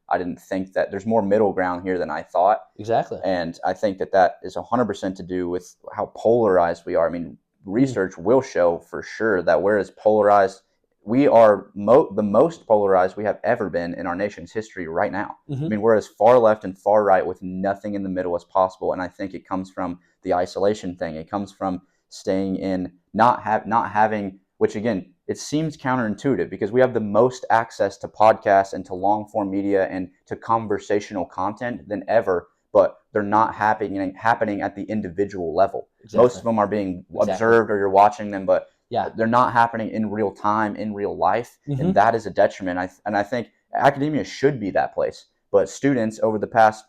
Speaker 2: I didn't think that there's more middle ground here than I thought."
Speaker 1: exactly.
Speaker 2: And I think that is 100% to do with how polarized we are. I mean,
Speaker 1: Mm,
Speaker 2: research will show for sure that we're as polarized, we are the most polarized we have ever been in our nation's history right now. I
Speaker 1: mm-hmm.
Speaker 2: mean, we're as far left and far right with nothing in the middle as possible. And I think it comes from the isolation thing. It comes from staying in, not having, which again, it seems counterintuitive because we have the most access to podcasts and to long form media and to conversational content than ever, but they're not happening at the individual level. Most
Speaker 1: Exactly.
Speaker 2: of them are being
Speaker 1: Exactly.
Speaker 2: observed or you're watching them, but
Speaker 1: Yeah.
Speaker 2: they're not happening in real time, in real life, and
Speaker 1: Mm-hmm.
Speaker 2: that is a detriment. I think academia should be that place, but students over the past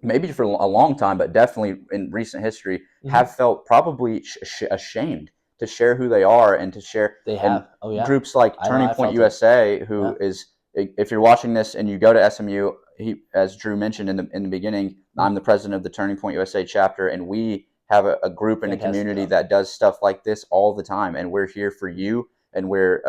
Speaker 2: maybe for a long time, but definitely in recent history,
Speaker 1: Mm-hmm.
Speaker 2: have felt probably ashamed to share who they are and to share.
Speaker 1: They
Speaker 2: And
Speaker 1: have. Oh yeah.
Speaker 2: groups like
Speaker 1: I know.
Speaker 2: Turning
Speaker 1: I
Speaker 2: Point
Speaker 1: felt it.
Speaker 2: USA,
Speaker 1: Yeah.
Speaker 2: who is, if you're watching this and you go to SMU, as Drew mentioned in the beginning, I'm the president of the Turning Point USA chapter, and we have a group and a
Speaker 1: Fantastic
Speaker 2: community
Speaker 1: job.
Speaker 2: that does stuff like this all the time, and we're here for you, and we're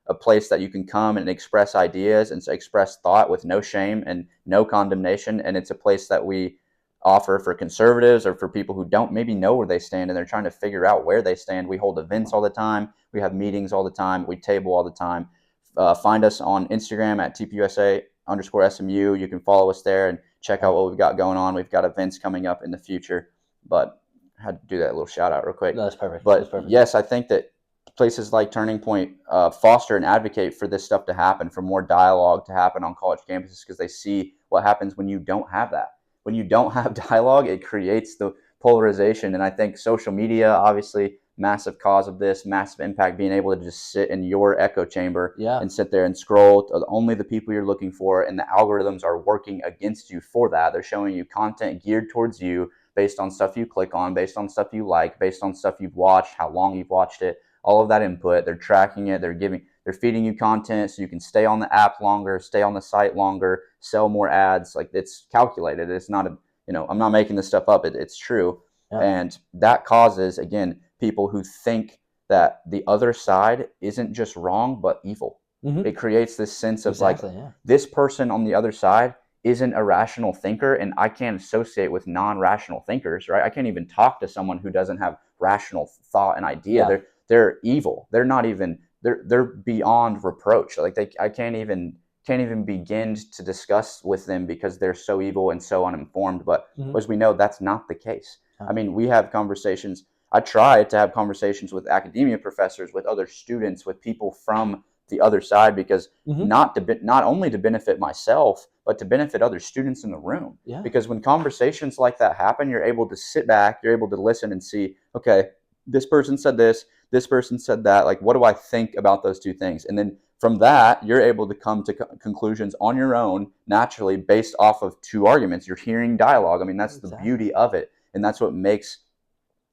Speaker 2: a place that you can come and express ideas and express thought with no shame and no condemnation. And it's a place that we offer for conservatives or for people who don't maybe know where they stand and they're trying to figure out where they stand. We hold events all the time. We have meetings all the time. We table all the time. Find us on Instagram at TPUSA_SMU. You can follow us there and check out what we've got going on. We've got events coming up in the future, but I had to do that little shout out real quick.
Speaker 1: No, that's perfect. That's
Speaker 2: But
Speaker 1: perfect.
Speaker 2: yes, I think that places like Turning Point foster and advocate for this stuff to happen, for more dialogue to happen on college campuses, because they see what happens when you don't have that. When you don't have dialogue, it creates the polarization. And I think social media, obviously, massive cause of this, massive impact, being able to just sit in your echo chamber
Speaker 1: Yeah.
Speaker 2: and sit there and scroll to only the people you're looking for. And the algorithms are working against you for that. They're showing you content geared towards you based on stuff you click on, based on stuff you like, based on stuff you've watched, how long you've watched it, all of that input. They're tracking it. They're feeding you content so you can stay on the app longer, stay on the site longer, sell more ads. Like, it's calculated. It's not I'm not making this stuff up. It's true.
Speaker 1: Yeah.
Speaker 2: And that causes, again, people who think that the other side isn't just wrong, but evil.
Speaker 1: Mm-hmm.
Speaker 2: It creates this sense of
Speaker 1: Exactly. Yeah.
Speaker 2: this person on the other side isn't a rational thinker, and I can't associate with non-rational thinkers, right? I can't even talk to someone who doesn't have rational thought and idea.
Speaker 1: Yeah.
Speaker 2: They're evil. They're not even they're beyond reproach. Like I can't even begin to discuss with them because they're so evil and so uninformed. But as we know, that's not the case. I mean, we have conversations. I try to have conversations with academia professors, with other students, with people from the other side, because not only to benefit myself, but to benefit other students in the room.
Speaker 1: Yeah.
Speaker 2: Because when conversations like that happen, you're able to sit back, you're able to listen and see, okay, this person said this person said that. Like, what do I think about those two things? And then from that, you're able to come to conclusions on your own naturally based off of two arguments. You're hearing dialogue. I mean, that's the beauty of it. And that's what makes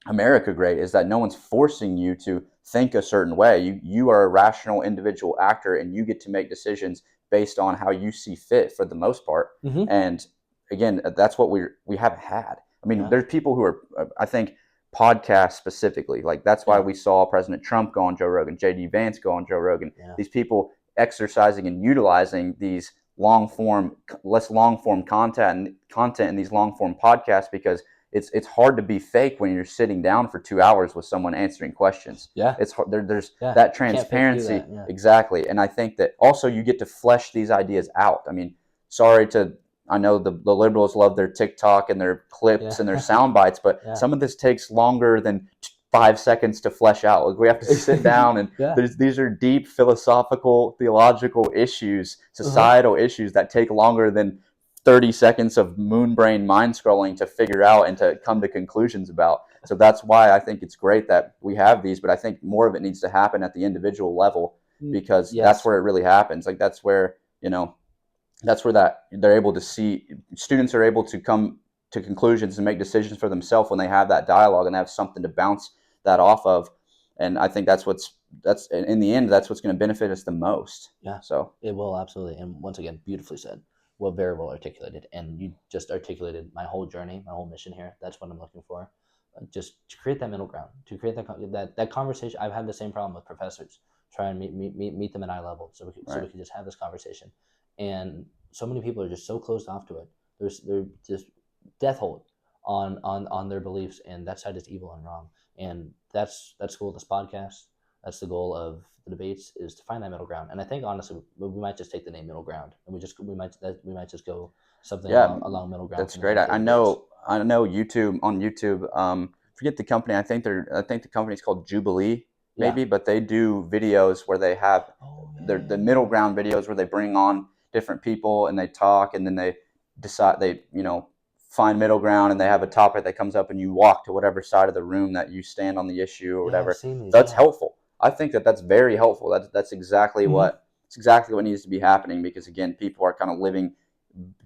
Speaker 2: America great, is that no one's forcing you to think a certain way. You are a rational individual actor, and you get to make decisions based on how you see fit for the most part. And again, that's what we haven't had. I mean, there's people who are, I think, podcasts specifically. Like, that's why we saw President Trump go on Joe Rogan, JD Vance go on Joe Rogan. These people exercising and utilizing these less long form content in these long form podcasts, because it's hard to be fake when you're sitting down for 2 hours with someone answering questions.
Speaker 1: Yeah.
Speaker 2: It's hard. There's that transparency.
Speaker 1: That.
Speaker 2: Exactly. And I think that also you get to flesh these ideas out. I mean, I know the liberals love their TikTok and their clips and their sound bites, but some of this takes longer than 5 seconds to flesh out. Like, we have to sit down, and these are deep philosophical, theological issues, societal issues that take longer than 30 seconds of moon brain mind scrolling to figure out and to come to conclusions about. So that's why I think it's great that we have these, but I think more of it needs to happen at the individual level, because that's where it really happens. Like, that's where, that they're able to see, students are able to come to conclusions and make decisions for themselves when they have that dialogue and they have something to bounce that off of. And I think that's in the end, that's what's going to benefit us the most.
Speaker 1: Yeah.
Speaker 2: So
Speaker 1: it will, absolutely. And once again, beautifully said. Well, very well articulated. And you just articulated my whole journey, my whole mission here. That's what I'm looking for. Just to create that middle ground, to create that conversation. I've had the same problem with professors. Try and meet them at eye level, so we can just have this conversation. And so many people are just so closed off to it. They're just death hold on their beliefs, and that side is evil and wrong. And that's the goal of this podcast. That's the goal of the debates, is to find that middle ground. And I think, honestly, we might just take the name middle ground, and we might just go something along middle ground.
Speaker 2: That's great. I know YouTube, on YouTube, forget the company. I think the company's called Jubilee, maybe, but they do videos where they have the middle ground videos where they bring on different people and they talk, and then they decide, find middle ground, and they have a topic that comes up, and you walk to whatever side of the room that you stand on the issue or whatever. That's helpful. I think that's very helpful. That's exactly what needs to be happening, because again, people are kind of living,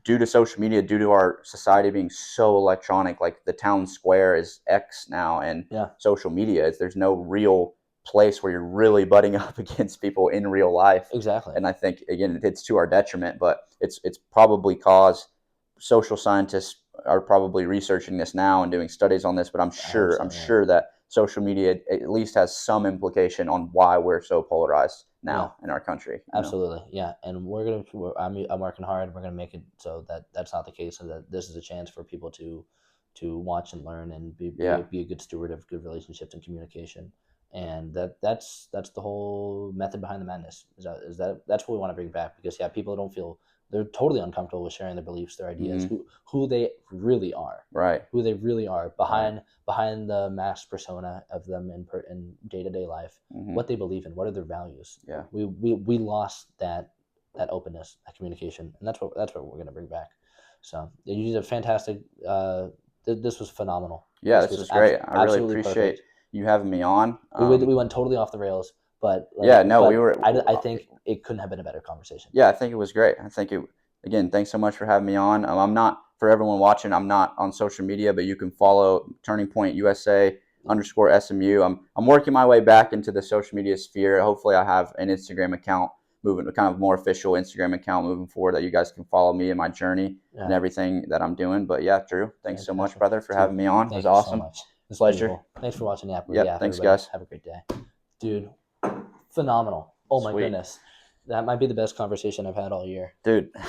Speaker 2: due to social media, due to our society being so electronic. Like, the town square is X now, and social media there's no real place where you're really butting up against people in real life.
Speaker 1: Exactly.
Speaker 2: And I think, again, it's to our detriment, but it's probably caused. Social scientists are probably researching this now and doing studies on this, but I'm sure that social media at least has some implication on why we're so polarized now in our country.
Speaker 1: Absolutely. Yeah. And I'm working hard. We're going to make it so that that's not the case, and that this is a chance for people to watch and learn and be a good steward of good relationships and communication. And that's the whole method behind the madness, is that that's what we want to bring back, because people don't feel, they're totally uncomfortable with sharing their beliefs, their ideas, who they really are, who they really are behind the masked persona of them in day-to-day life, what they believe in, what are their values. We lost that openness, that communication, and that's what we're going to bring back. So you did a fantastic. This was phenomenal.
Speaker 2: This was great. I really appreciate you having me on.
Speaker 1: We went totally off the rails. But I think it couldn't have been a better conversation.
Speaker 2: Yeah, I think it was great. Again, thanks so much for having me on. I'm not, for everyone watching, I'm not on social media, but you can follow Turning Point USA _SMU. I'm working my way back into the social media sphere. Hopefully I have an Instagram account moving, kind of more official Instagram account moving forward, that you guys can follow me and my journey and everything that I'm doing. But yeah, Drew, thanks so much, brother, for having me on. It was awesome.
Speaker 1: So much.
Speaker 2: Pleasure.
Speaker 1: Beautiful. Thanks for watching Yapping.
Speaker 2: Thanks, guys.
Speaker 1: Have a great day. Dude, phenomenal. Oh my goodness. That might be the best conversation I've had all year.
Speaker 2: Dude.